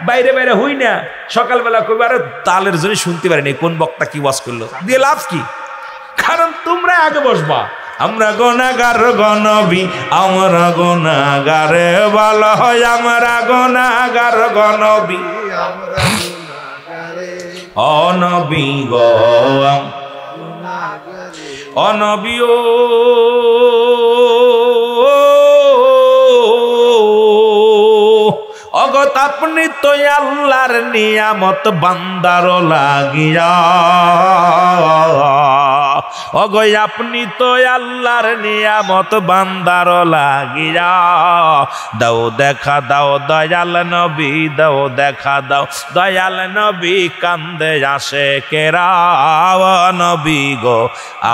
বাইরে বাইরে হই না সকালবেলা কইবে আরে তালের জন্য শুনতে পারিনি কোন বক্তা কি ওয়াজ করলো, দিয়ে লাভ কি? কারণ তোমরা আগে বসবা। আমরা গুনাহগার গো নবী আমরা গুনাহগার ভালো হয় আমরা গুনাহগার গো নবী ও নবী গো ও নবী ও অগত আপনি তো আল্লাহর নিয়ামত বান্দার লাগিয়া অগো আপনি তো আল্লাহর নিয়ামত বান্দার লাগিয়া দাও দেখা দাও দয়াল নবী দাও দেখা দাও দয়াল নবী কান্দে আসে কেরা নবী গো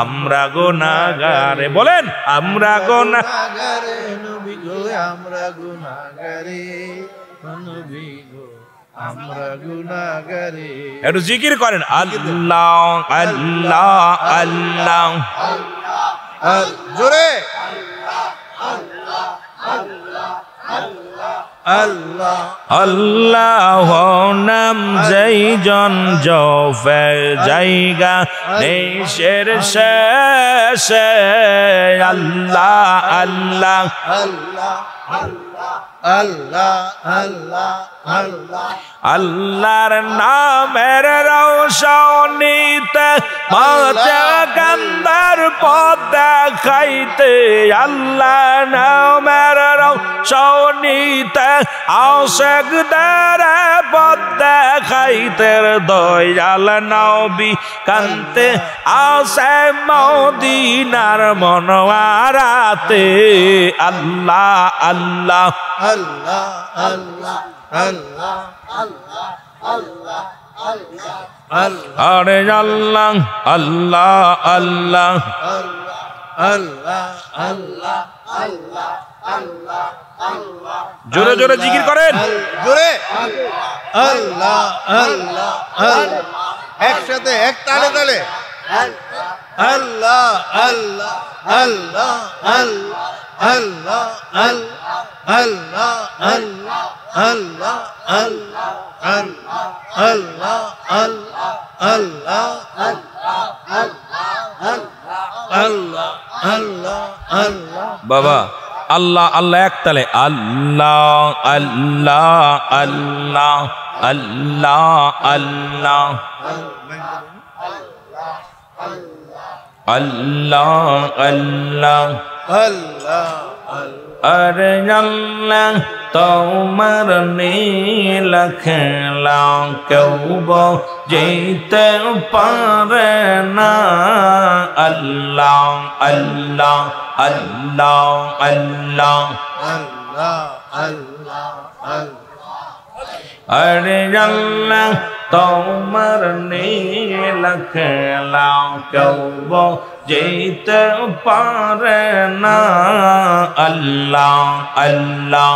আমরা গুনাহগারে বলেন আমরা গুনাহগারে নবী গো আমরা গুনাহগারে নবী গো আমরা গুনাহগারে। একটু জিকির করেন আল্লাহ আল্লাহ আল্লাহ জোরে আল্লাহ আল্লাহ নাম যেইজন জফে জায়গা দেশের শেষে আল্লাহ আল্লাহ আল্লাহ আল্লাহ আল্লাহ আল্লাহ আল্লাহর নামের রৌশনীতে মাঝে কান্দার পথ দেখাইতে আল্লাহ নামের রৌশনীতে আশিকদের পথ দেখাইতে দয়াল নবী কান্তে আসে মদিনার মনোয়ারাতে আল্লাহ আল্লাহ আল্লাহ আল্লাহ আল্লাহ আল্লাহ আল্লাহ আল্লাহ আরে আল্লাহ আল্লাহ আল্লাহ আল্লাহ আল্লাহ আল্লাহ আল্লাহ আল্লাহ জোরে জোরে জিকির করেন জোরে আল্লাহ আল্লাহ আল্লাহ একসাথে এক তালে তালে আল্লাহ আল্লাহ আল্লাহ আল্লাহ আল্লাহ আল্লাহ আল্লাহ আল্লাহ আল্লাহ আল্লাহ আল্লাহ আল্লাহ আল্লাহ আল্লাহ বাবা আল্লাহ আল্লাহ এক তালে আল্লাহ আল্লাহ আল্লাহ আল্লাহ আল্লাহ আল্লাহ আল্লাহ আল্লাহ আরে আল্লাহ তোমার নীল খেলা কেউ যেতে পারে না আল্লাহ আল্লাহ আল্লাহ আল্লাহ আল্লাহ আল্লাহ আরে আল্লাহ তোমার নীল খেলা কেউ যেতে পারে না আল্লাহ আল্লাহ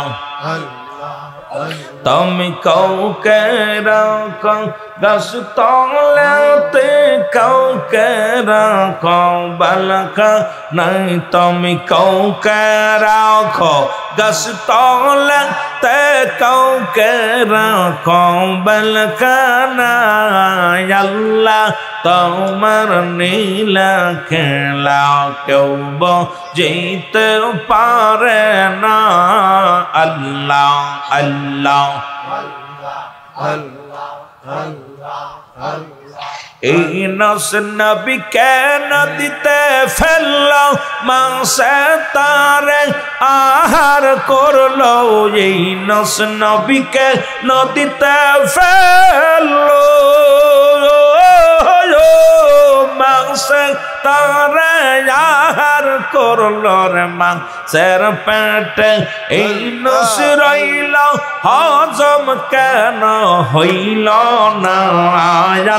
তুমি কাউকে রাখো গাছ তলাতে কাউকে রাখো বালকা নাই তুমি কাউকে রাখো গাছ তলাতে কাউকে রাখো বালকা নাই আল্লাহ তোমার নীলা খেলা কেউ যেতে পারে না আল্লাহ আল্লাহ এই নস নবী কেন দিতে ফেলল মাংসে তারে আহার করলো এই নস নবীকে নদীতে ফেলল মাংসে তারে আহার করলো রে মাংসের পেটে এই নস রইল হজম কেন হইল না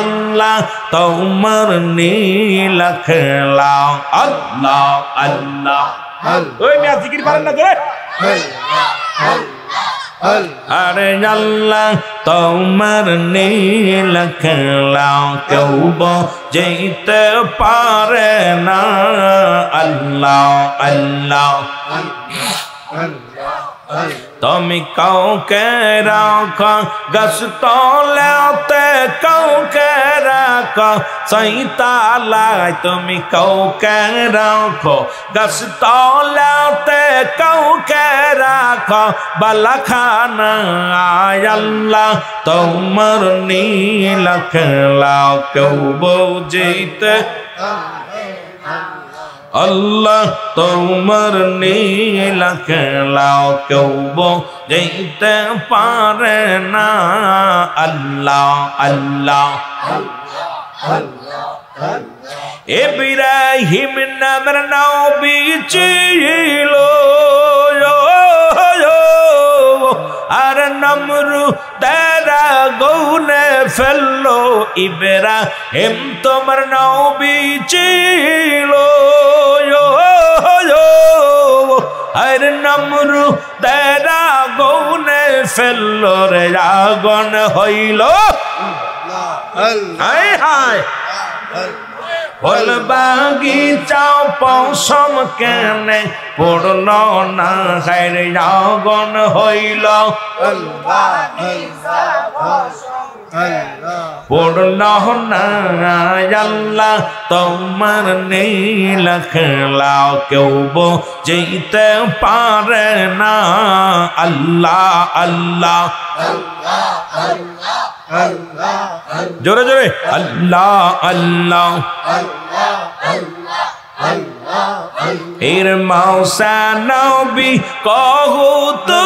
আল্লাহ তোমার নীল খেলা আল্লাহ আল্লাহ ওই মিয়া জিকির পারেন না করে আরে আল্লাহ তোমার নীল খেলা কেউ যেতে পারে না আল্লাহ আল্লাহ তুমি কাউকে রাখো গাছ তলাতে কাউকে রাখো সৈতালায় তুমি কাউকে রাখো গাছ তলাতে কাউকে রাখো বালাখানা আল্লাহ তোমার নীল খেলা কেউ যেতে আল্লাহ তোমার নীল খেলা কেউ যেতে পারে না আল্লাহ আল্লাহ ইব্রাহিম নামের নবী ছিল আর নমরুদের আগুনে ফেললো ইব্রাহিম তোমার নবী ছিল আর নমরুদের আগুনে ফেললো রে আগুন হইল হায় হায় ফুল বাগিচাও পশম কেনে পড়ল না হায়রে আগুন হইল পড়ল না আল্লাহ তোমার নীলা খেলা কেউ যেতে পারে না আল্লাহ আল্লাহ জোরে জোরে আল্লাহ আল্লাহ এর মৌসা নবী কহুতুরে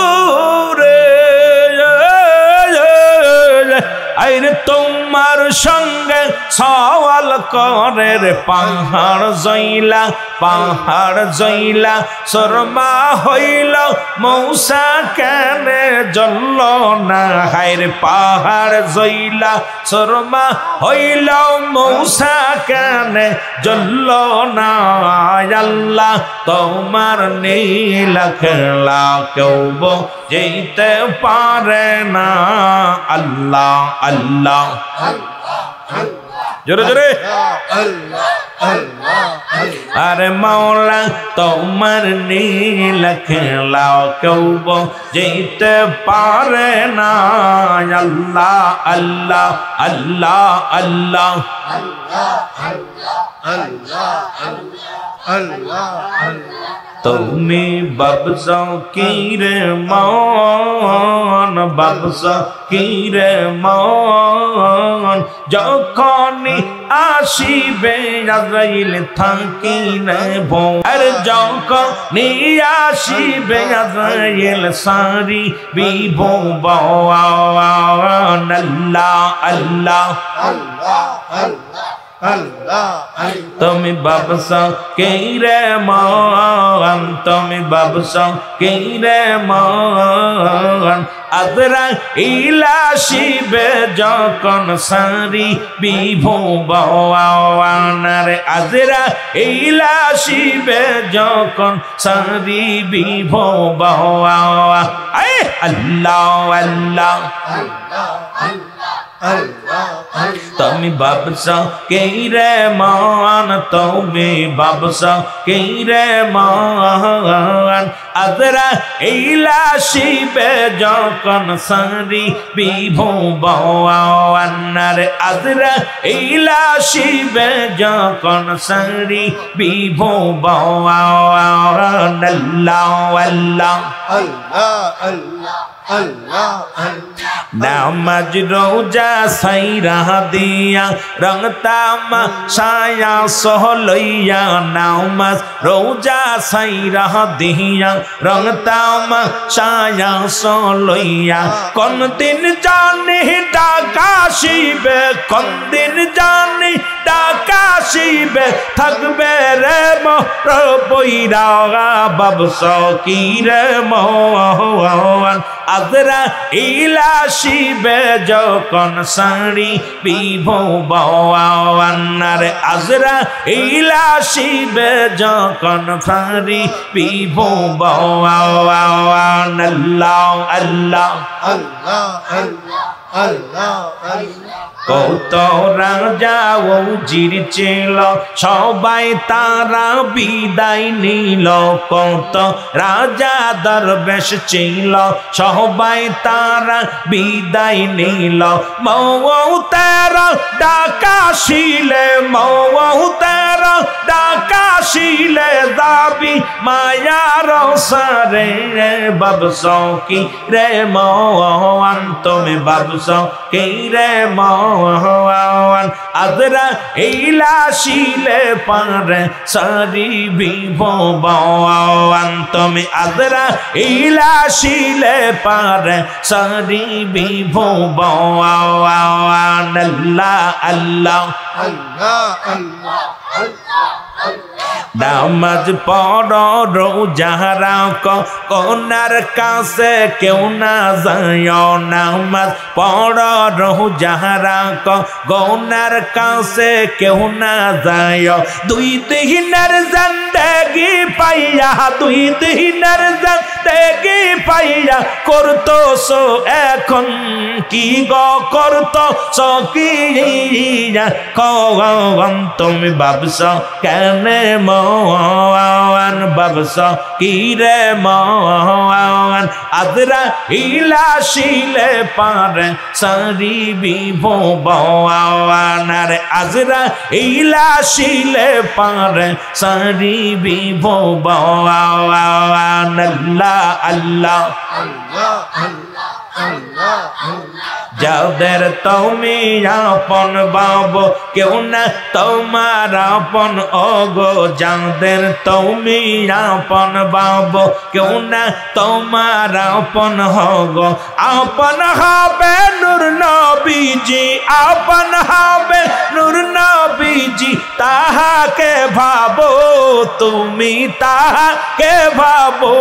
আইরে তোমার সঙ্গে সওয়াল করে রে পাহাড় জইলা শর্মা হইল মৌসা কেনে জ্বলল না হায়রে পাহাড় জইলা শর্মা হইল মৌসা কেনে জ্বলল না আল্লাহ তোমার নীলা খেলা কেউ যেতে পারে না আল্লাহ আল্লাহ জোরে জোরে আরে মাওলা তোমার নীলা খেলা কেউ যেতে পারে না আল্লাহ আল্লাহ আল্লাহ আল্লাহ তুমি বাবসা কিরে মান বাবসা কিরে মান যখনই আসিবে আজরাইল থাকি না ভোর যখনই আসিবে আজরাইল সারি বিভোবান আল্লাহ আল্লাহ তুমি বাবসা কেরে মান তুমি বাবসা কেরে মান আদরা ইলাশিবে যখন সারি বিভোবানার আদরা ইলাশিবে যখন সারি বিভোবা আল্লাহ আল্লাহ তুমি বাবসা কেরে মান তুমি বাবসা কেরে মান আদরা ইলাশিবে যখন সারি বিভোবানার আদরা ইলাশিবে যখন সারি বিভোবান আল্লাহ আল্লাহ নামাজ রোজা সাইরা দিয়া রংতামা সায়া সহলইয়া নামাজ রোজা সাইরা দিয়া রংতামা সায়া সহলইয়া কোন দিন জানি ডাকাশিবে কোন দিন জানি ডাকাশিবে থাকবে রে মোর বইরা বাবসা কিরে মোহন আদরা ইলাশিবে যখন সারি বিভোবানার আজরা ইলাশিবে যখন সারি বিভোবান আল্লাহ আল্লাহ আল্লাহ আল্লাহ কত রাজা ও জির ছিল সবাই তারা বিদায় নিল কত রাজা দরবেশ ছিল সবাই তারা বিদায় নিল মৌতের ডাকাশিলে মৌতের ডাকাশিলে দাবি মায়ার সারে বাবসা কি রে মোহন তুমি বাবসা কি রে মোহন আদরা ইলাশিলে পারে সারি বিভোবান তুমি আদরা ইলাশিলে পারে সারি বিভোবান আল্লাহ আল্লাহ আল্লাহ আল্লাহ নামাজ পড়ো রোজা রাখো কোনার কাছে কেউ না যায় নামাজ পড়ো রোজা রাখো কোনার কাছে কেউ না যায় দুই দিনের জিন্দেগি পাইয়া দুই দিনের দেখি পাইয়া করতোছো এখন কি গো করতোছো কি কওয়ান তুমি ভাবছো কেনে মওয়ান ভাবছো কি রে মওয়ান আদরা ইলা শিলে পারে সারি বিভবান রে আজরা ইলা শিলে পারে সারি বিভবান আল্লাহ আল্লাহ যাদের তুমি আপন বাবু কেউ না তোমার আপন ওগো যাদের তুমি আপন বাবু কেউ না তোমার আপন হগো আপন হবে নূর নবীজি আপন হবে নূর নবীজি তাহাকে ভাবো তুমি তাহাকে ভাবো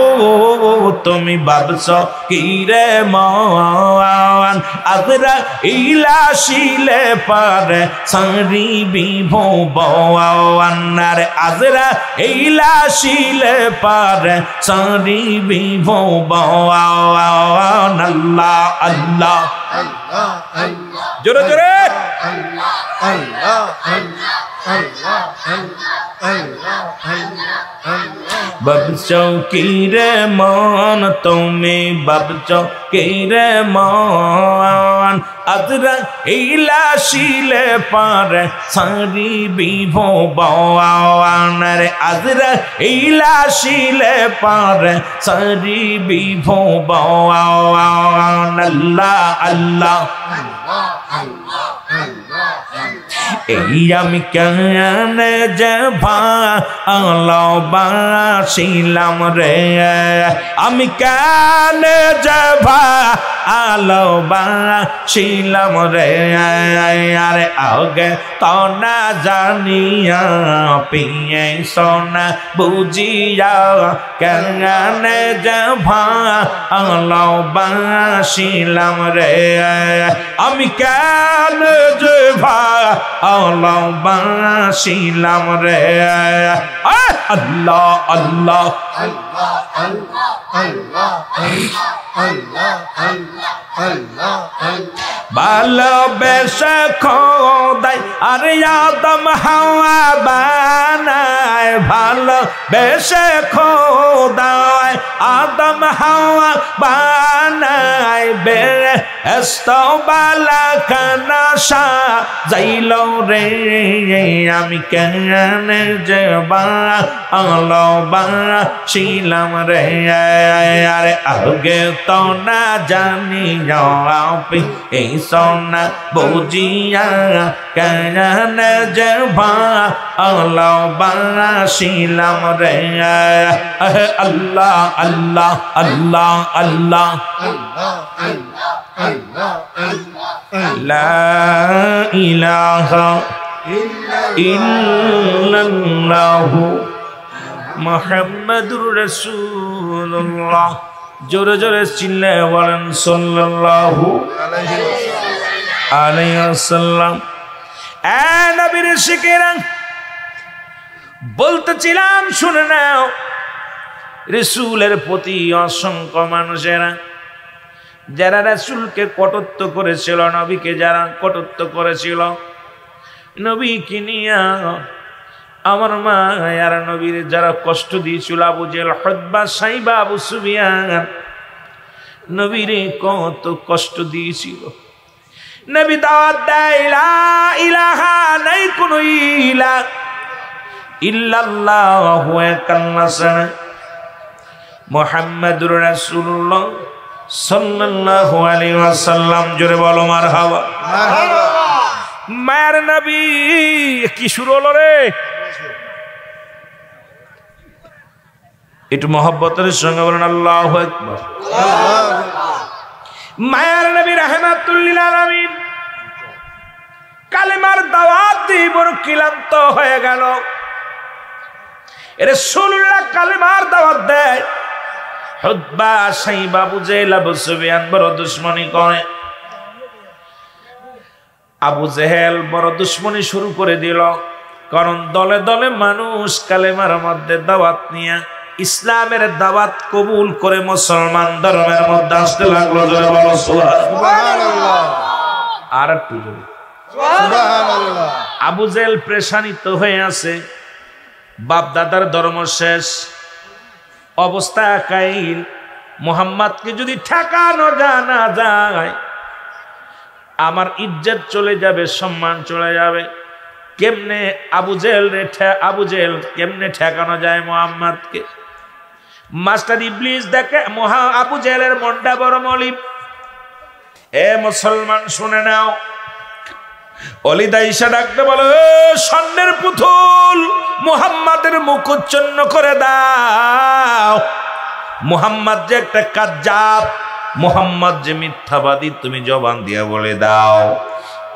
তুমি ভাবছো কি রে মওয়ান আদরা ইলা শিলে পারে সারি বিভবান রে আদরা ইলা শিলে পারে সারি বিভবান আল্লাহ আল্লাহ জোরে জোরে ভাবছো কি রে মন তুমি ভাবছো কি রে মন আদরা ইলা শিলে পারে সারি বিভবান রে আদরা ইলা শিলে পারে সারি বিভবান আল্লাহ আল্লাহ এই আমি কেন যে ভালোবাসিলাম রে আমি কেন যে ভালোবাসিলাম রে আরে আগে তো না জানিয়া পিয়ে সোনা বুঝিয়া কেন যে ভালোবাসিলাম রে আমি কেন যে ভালোবাসিলাম রে আল্লাহ আল্লাহ ভালোবেসে খোদাই আর আদম হাওয়া বানায় ভালোবেসে খোদাই আদম হাওয়া বানায় বেড়ে এস্তবালা খানা যাইল রে আমি কেন যে ভালোবাসিলাম রে আরে আগে তো না জানি এই সোনা বুঝিয়া কেন যে ভালোবাসিলাম রে আল্লাহ আল্লাহ আল্লাহ আল্লাহ লা ইলাহা ইল্লাল্লাহু মুহাম্মাদুর রাসূলুল্লাহ জোরে জোরে চিল্লে বলেন সাল্লাল্লাহু আলাইহি ওয়াসাল্লাম। এ নবীর শিকেরা বলতেছিলাম শুনে নাও রাসূলের প্রতি অসংখ্য মানুষেরা যারা রাসূলকে কটূক্ত করেছিল নবীকে যারা কটূক্ত করেছিল নবীকে নিয়া আমার মা আর নবীর যারা কষ্ট দিয়েছিল আবু জেল হতবা সাইবা আবু সুফিয়ান নবীরে কত কষ্ট দিয়েছিল। নবী দাওয়াত দেয় লা ইলাহা নাই কোনো ইলাহ ইল্লাল্লাহু ওয়া মুহাম্মাদুর রাসূলুল্লাহ সাল্লাল্লাহু আলাইহি ওয়াসাল্লাম জোরে বলো মারহাবা মারহাবা। মায়ের নবী কি শুরু হলো রে একটু মহব্বতের সঙ্গে বলেন আল্লাহু আকবার। মায়ের নবী রাহমাতুল লিল আলামিন কালেমার দাওয়াত দিয়ে বড় ক্লান্ত হয়ে গেল। রাসূলুল্লাহ কালেমার দাওয়াত দেয় হুতবা সাইবা আবু জেহেল আবু সুফিয়ান বড় দুশমনি করে। আবু জেহেল বড় দুশমনি শুরু করে দিল, কারণ দলে দলে মানুষ কালেমার মধ্যে দাওয়াত নিয়ে ইসলামের দাওয়াত কবুল করে মুসলমান ধর্মের মধ্যে আসতে লাগলো। জোরে বলো সুবহানাল্লাহ। আর একটু জোরে সুবহানাল্লাহ। আবু জেহেল পেরেশানিত হয়ে আছে, বাপ দাদার ধর্ম শেষ অবস্থা কাইল। মুহাম্মদকে যদি ঠেকানো না যায় আমার ইজ্জত চলে যাবে, সম্মান চলে যাবে। কেমনে আবু জেহেল কেমনে ঠেকানো যায় মুহাম্মদকে? মাস্টার ইবলিস দেখে আবু জেহেলের মনটা বড় মলিন। এ মুসলমান শুনে নাও, অলিদা ঈশা ডাকতে বলো, স্বর্ণের পুতুল মুহাম্মাদের মুখ উচ্ছন্ন করে দাও। মুহাম্মদ যে একটা কাজ্জাব, মুহাম্মদ যে মিথ্যাবাদী, তুমি জবান দিয়া বলে দাও।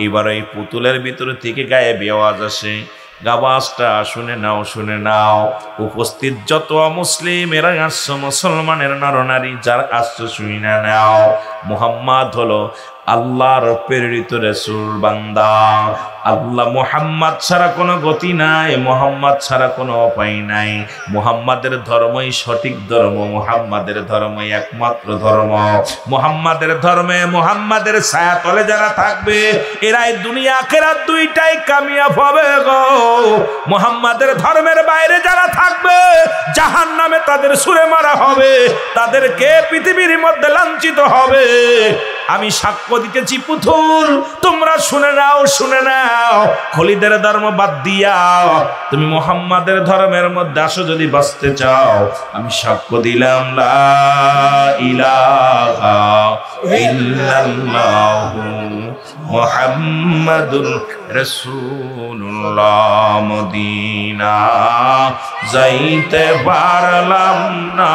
এবার এই পুতুলের ভিতরে থেকে গায়েবী আওয়াজ আসে। আওয়াজটা শুনে নাও, শুনে নাও। উপস্থিত যত মুসলিমেরা আসছো, মুসলমানের নরনারী যার আসছো, শুনে নাও। মুহাম্মদ হলো আল্লাহর প্রেরিত রাসূল বান্দা। আল্লাহ মুহাম্মদ ছাড়া কোনো গতি নাই, মুহাম্মদ ছাড়া কোনো উপায় নাই। মুহাম্মাদের ধর্মই সঠিক ধর্ম, মুহাম্মাদের ধর্মই একমাত্র ধর্ম। মুহাম্মাদের ধর্মে, মুহাম্মাদের ছায়া তলে যারা থাকবে এরাই দুনিয়া আখিরাত দুইটাই কামিয়াব হবে গো। মুহাম্মাদের ধর্মের বাইরে যারা থাকবে জাহান্নামে তাদের ছুঁড়ে মারা হবে, তাদেরকে পৃথিবীর মধ্যে লাঞ্ছিত হবে। আমি সাক্ষ্য দিতেছি পুতুল, তোমরা শুনে নাও, শুনে নাও। খলিদের ধর্ম বাদ দিয়া তুমি মুহাম্মাদের ধর্মের মধ্যে আসো যদি বাঁচতে চাও। আমি সাক্ষ্য দিলাম লা ইলাহা ইল্লাল্লাহু মুহাম্মাদুর রাসূলুল্লাহ। মদিনা যাইতে পারলাম না,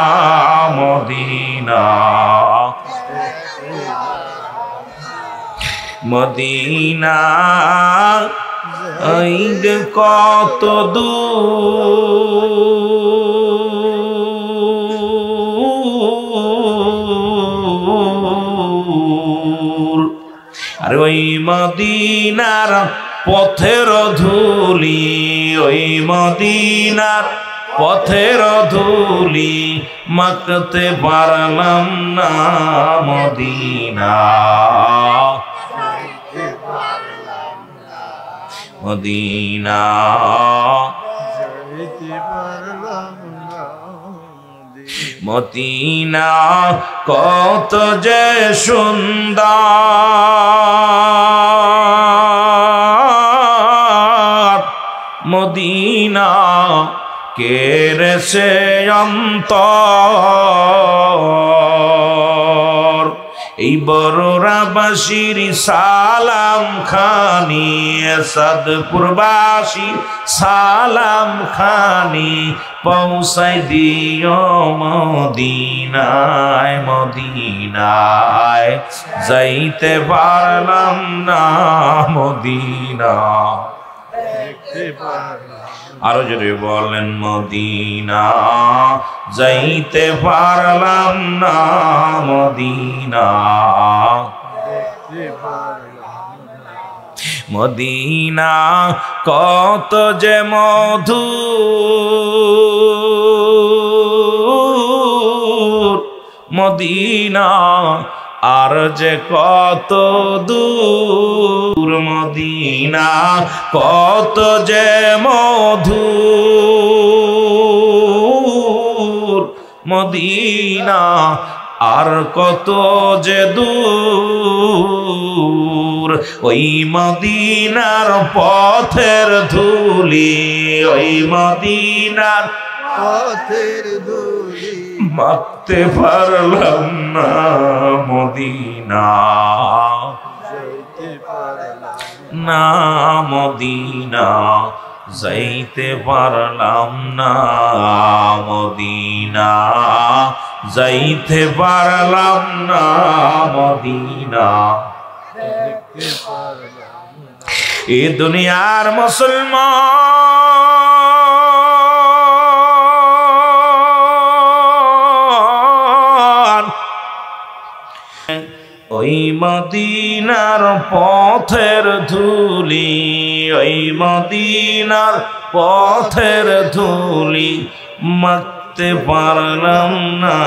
মদিনা মদিনা আইড কত দূর। আর ওই মদিনার পথের ধুলি, ওই মদিনার পথের ধুলি মাখতে পারলাম না, মদিনা মদিনা মদিনা কত যে সুন্দর। মদিনা কেড়েছে অন্তর। এই বড়রাবাসীর সালাম খানি, সাদপুরবাসী সালাম খানি পৌঁছাই দিও মদিনায়, মদিনায় যাইতে পারলাম না, মদিনা। আরো জোরে বলেন, মদিনা যাইতে পারলাম না, মদিনা। মদিনা কত যে মধুর, মদিনা আর যে কত দূর। মদিনা কত যে মধুর, মদিনা আর কত যে দূর। ওই মদিনার পথের ধুলি, ওই মদিনার পথের ধুলি মাখতে পারলাম না, মদিনা না, মদিনা যাইতে পারলাম না, মদিনা যাইতে পারলাম না, মদিনা। এ দুনিয়ার মুসলমান ওই মদিনার পথের ধুলি, ওই মদিনার পথের ধুলি মাখতে দেখতে পারলাম না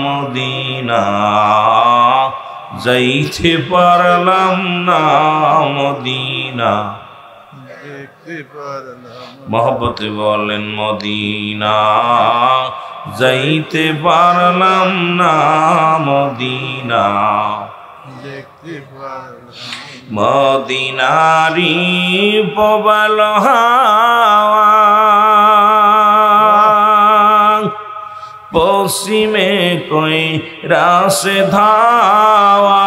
মদিনা, যাইতে পারলাম না মদিনা। মহব্বতে বলেন মদিনা, যাইতে পারলাম না মদিনা। মদিনারি পবল হাওয়া পশ্চিমে কই রাসে ধাওয়া,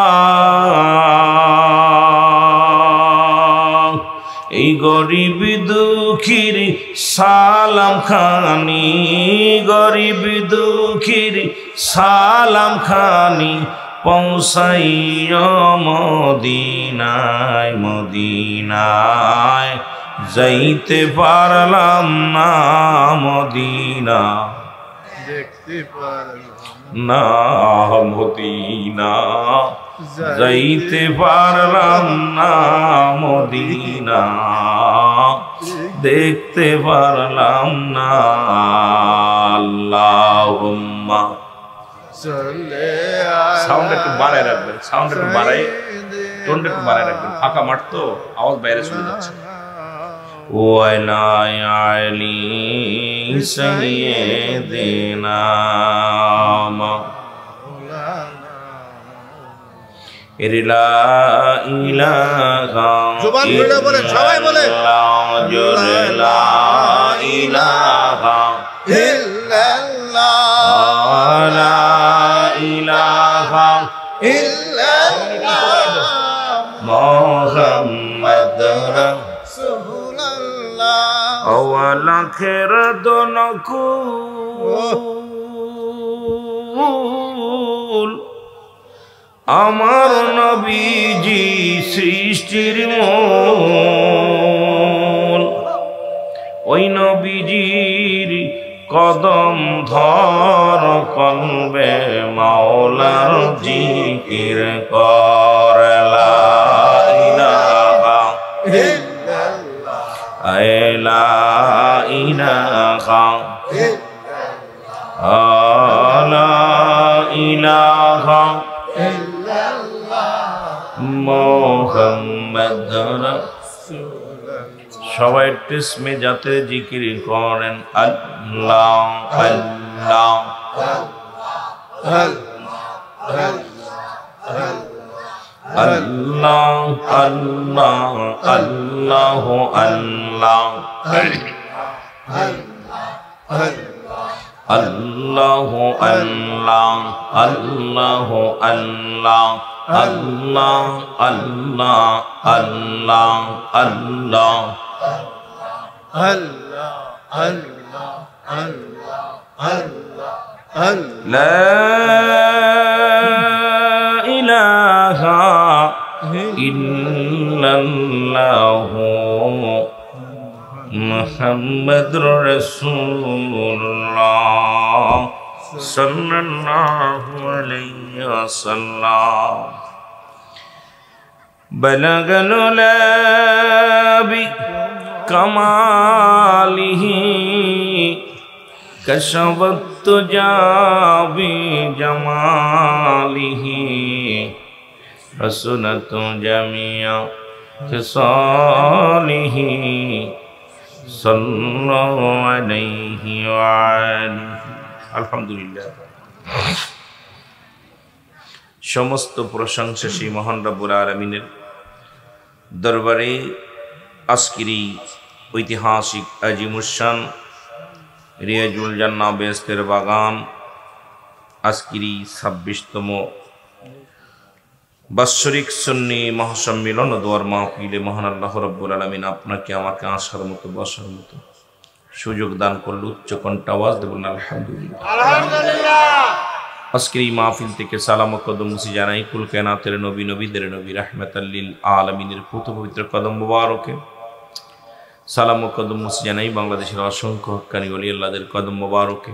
এই গরিব দুঃখীর সালাম খানি, গরিব দুঃখীর সালাম খানি পৌঁছাইয়া মদিনায়, মদিনায় যাইতে পারলাম না মদিনা, দেখতে পারলাম না মদিনা, যাইতে পারলাম না মদিনা, দেখতে পারলাম না। আল্লাহুম্মা সাউন্ড একটু বাড়ায় রাখবেন, সাউন্ড একটু বাড়াই, টোনটা একটু বাড়ায় রাখবেন, ফাঁকা মাঠ তো আওয়াজ বাইরে চলে যাচ্ছে। ওয়ালা আলি সাইয়্যিদিনা লা ইলাহা জবান খুলে বলেন, সবাই বলেন লা ইলাহা ইল্লাল্লাহ, লা ইলাহা ইল্লাল্লাহ মুহাম্মাদুর রাসূলুল্লাহ। ওয়ালা খেরদনকুল আমার নবীজি সৃষ্টির মূল, ওই নবীজির কদম ধর কলবে মাওলার জিকির কর, লা ইলাহা ইল্লাল্লাহ, লা ইলাহা লা ইলাহা মুহাম্মদ রাসূলুল্লাহ। সবাই তিসমে যাতে জিকির করেন আল্লাহ আল্লাহ আল্লাহ আল্লাহ আল্লাহ আল্লাহ আল্লাহ আল্লাহ আল্লাহ আল্লাহ আল্লাহ আল্লাহ আল্লাহ আল্লাহ আল্লাহ আল্লাহ আল্লাহ আল্লাহ লা ইলাহা ইল্লাল্লাহু মুহাম্মাদুর রাসূলুল্লাহ সাল্লাল্লাহু আলাইহি ওয়াসাল্লাম। বালাগাল লাবি কামালিহি কশবত জাবি জামালিহি হসনত জামিয়া খিসালিহি সাল্লাল্লাহু আলাইহি ওয়া আলিহি। আলহামদুলিল্লাহ, সমস্ত প্রশংসা সেই মহান রব্বুল আলামিনের দরবারে। আজকের ঐতিহাসিক আজিমুশান রিয়াজুল জান্নাহ বেহেশতের বাগান, আজকের 26তম বাৎসরিক সুন্নি মহাসম্মিলন ও দোয়ার মাহফিলে মহান আল্লাহ রব্বুল আলামিন আপনাকে আমাকে আসার মতো বসার মতো সুযোগ দান করল। উচ্চ কণ্ঠে আওয়াজ দেবেন আলহামদুলিল্লাহ। আজকের এই মাহফিল থেকে সালাম ও কদম মুসি জানাই কুল কায়নাতের নবী, নবীদের নবী, রাহমাতাল লিল আলামিনের পুত পবিত্র কদম মোবারকে। সালাম ও কদম মুসি জানাই বাংলাদেশের অসংখ্য হক্কানি ওলি আল্লাহদের কদম মোবারকে,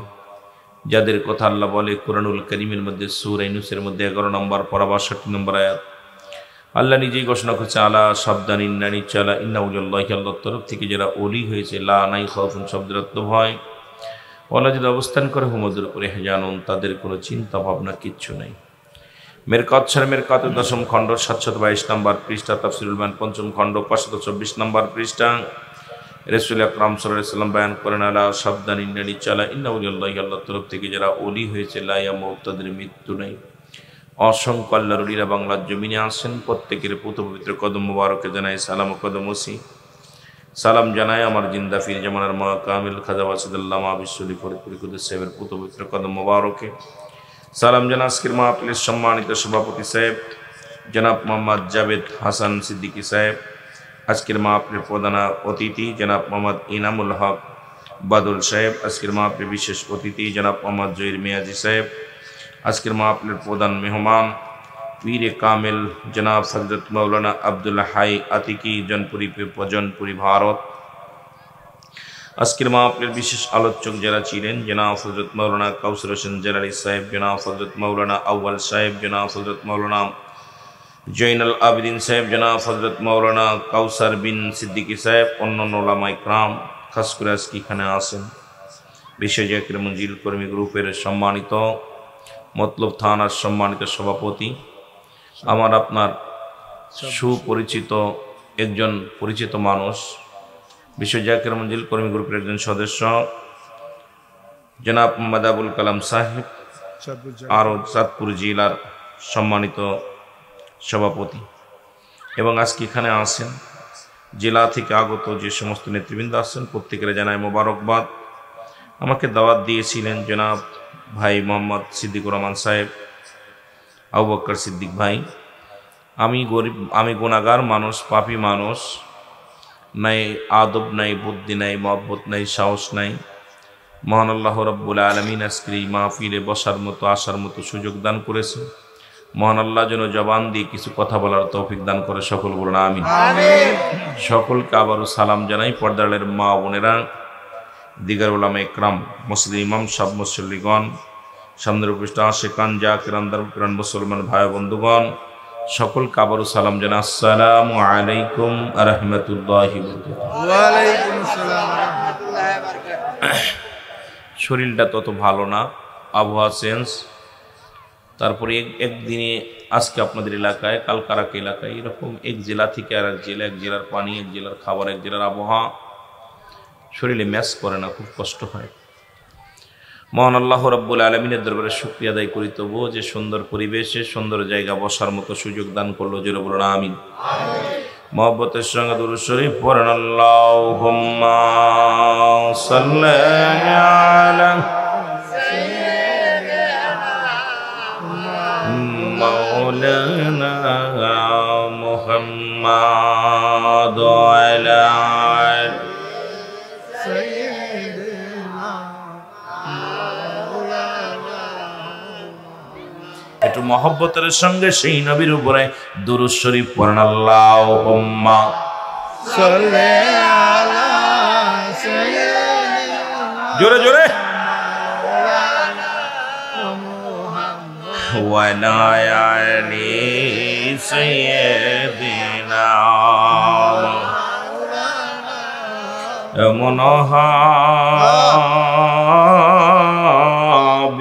যাদের কথা আল্লাহ বলে কুরআনুল কারীমের মধ্যে সূরা ইউনূসের মধ্যে 11 নম্বর পারা 62 নম্বর আয়াত। আল্লাহ নিজেই ঘোষণা করছে, আলা সাবধান ইন্নানি চালা ইন্নাউলিল্লাহি, আল্লাহর তরফ থেকে যারা ওলি হয়েছে, লা নাই খাউফুন শব্দের অর্থ ভয়, ওরা যদি অবস্থান করে হুমদের উপরে জানুন তাদের কোনো চিন্তা ভাবনা কিচ্ছু নেই। মেরকাত ছাড়া মেরকাতের 10ম খণ্ড 722 নম্বর পৃষ্ঠা, তাফসিরুল বায়ান 5ম খণ্ড 524 নম্বর পৃষ্ঠা। রাসূল আকরাম সাল্লাল্লাহু আলাইহি ওয়াসাল্লাম বয়ান করেন, আলা সাবধান ইন্নানি চালা ইন্না ওলিয়াল্লাহি, আল্লাহর তরফ থেকে যারা ওলি হয়েছে লা ইয়ামুত, তাদের মৃত্যু নেই। অসংখ্য আল্লাহর ওলিরা বাংলার জমিনে আসেন, প্রত্যেকের পুত পবিত্র কদম মুবারকে জানাই সালাম ও কদম ওসি। সালাম জানাই আমার জিন্দা ফির জামানার মা কামিল খাজা ওয়াসিদুল্লামা বিশ্বলি ফরিদপুরি কুদ্দুস সাহেবের পুত পবিত্র কদম মুবারকে। সালাম জানা আজকের মাহফিলের সম্মানিত সভাপতি সাহেব জনাব মোহাম্মদ জাভেদ হাসান সিদ্দিকী সাহেব, আজকের মাহফিলের প্রধান অতিথি জনাব মোহাম্মদ ইনামুল হক বাদল সাহেব, আজকের মাহফিলের বিশেষ অতিথি জনাব মোহাম্মদ জহির মিয়াজি সাহেব, আজকের মাহফিলের প্রধান মেহমান পীরে কামেল জনাব হযরত মাওলানা আব্দুল হাই আতিকি, জনপুরি ভারত। আজকের মাহফিলের বিশেষ আলোচক যারা ছিলেন জনাব হযরত মাওলানা কাউসার হোসেন জালালী সাহেব, জনাব হযরত মাওলানা আউয়াল সাহেব, জনাব হযরত মাওলানা জৈনুল আবেদিন সাহেব, জনাব হযরত মাওলানা কাউসার বিন সিদ্দিকী সাহেব, অন্যান্য ওলামা ইকরাম, খাস করে আজকে এখানে আসেন বিশ্ব জাকির মঞ্জিল কর্মী গ্রুপের সম্মানিত মতলব থানার সম্মানিত সভাপতি, আমার আপনার সুপরিচিত একজন পরিচিত মানুষ, বিশ্ব জাকির মঞ্জিল কর্মী গ্রুপের একজন সদস্য জনাব মোহাম্মদ আবুল কালাম সাহেব, আরও চাঁদপুর জেলার সম্মানিত সভাপতি, এবং আজকে এখানে আসেন জেলা থেকে আগত যে সমস্ত নেতৃবৃন্দ আসছেন প্রত্যেকের জানায় মোবারকবাদ। আমাকে দাওয়াত দিয়েছিলেন জনাব ভাই মোহাম্মদ সিদ্দিকুর রহমান সাহেব, আবু বকর সিদ্দিক ভাই। আমি গরিব, আমি গুনাহগার মানুষ, পাপী মানুষ, নাই আদব নাই, বুদ্ধি নাই, মহব্বত নাই, সাহস নাই। মহান আল্লাহ রাব্বুল আলামিন আজকের এই মাহফিলে বসার মতো আসার মতো সুযোগ দান করেছে। মহান আল্লাহ যেন জবান দিয়ে কিছু কথা বলার তৌফিক দান করে, সকল বলুন আমিন। সকলকে আবারও সালাম জানাই। পর্দারের মা বোনেরা, দিগার উলামা ইকরাম, মুসলিম ইমাম সাহেব, মুসল্লিগণ, সামনের উপস্থিত আশিকান জাকিরান দারুকিরান মুসলমান ভাই বন্ধুগণ, সকলকে আবারও সালাম জানাই। আসসালামু আলাইকুম ওয়া রাহমাতুল্লাহি ওয়া বারাকাতুহু। ওয়া আলাইকুম আসসালাম ওয়া রাহমাতুল্লাহি ওয়া বারাকাতুহু। শরীরটা তত ভালো না, আবহাওয়া চেঞ্জ। তারপরে একদিনে আজকে আপনাদের এলাকায়, কাল কারাক এলাকায়, এরকম এক জেলা থেকে আর এক জেলা, এক জেলার পানি, এক জেলার খাবার, এক জেলার আবহাওয়া শরীরে ম্যাচ করে না, খুব কষ্ট হয়। মহান আল্লাহ রাব্বুল আলামিনের দরবারে শুকরিয়া আদায় করি তবুও যে সুন্দর পরিবেশে সুন্দর জায়গা বসার মতো সুযোগ দান করলো, জোরে বলুন আমিন। মহব্বতের সঙ্গে দুরূদ শরীফ পড়েন। আল্লাহুম্মা সাল্লি আলা মাওলানা মুহাম্মাদ ওয়া আলা একটু মহব্বতের সঙ্গে সেই নবীর উপরে দুরূদ শরীফ পড়েন। আল্লাহুম্মা সাল্লি আলা সাইয়্যিদিনা জোরে জোরে মুহাম্মদ ওয়া আলা আলি সাইয়্যিদিনা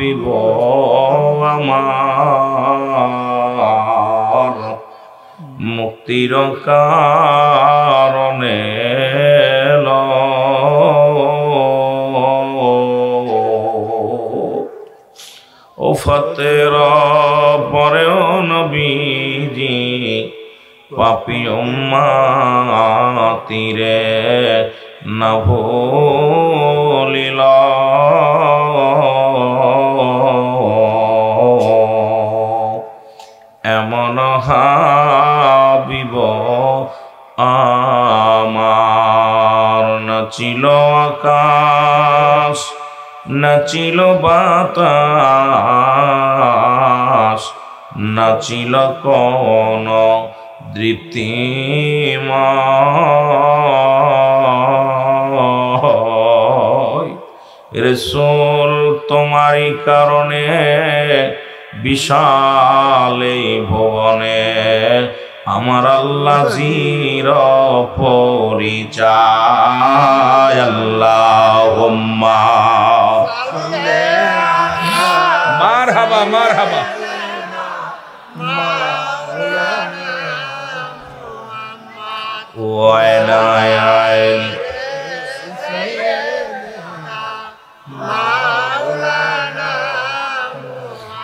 হাবিব আমার মুক্তির কারণে ও ফতের পরেও নবীজি পাপী উম্মতিরে না ভুলিলা এমন হাবিব আমার। নাচিল আকাশ, নাচিল বাতাস, নাচিল কোন দৃপ্তিময়। রাসূল তোমারই কারণে বিশাল এই ভুবনে আমার আল্লাহ জির পরিচয়। আল্লাহুম্মা মারহাবা মারহাবা। ওয়া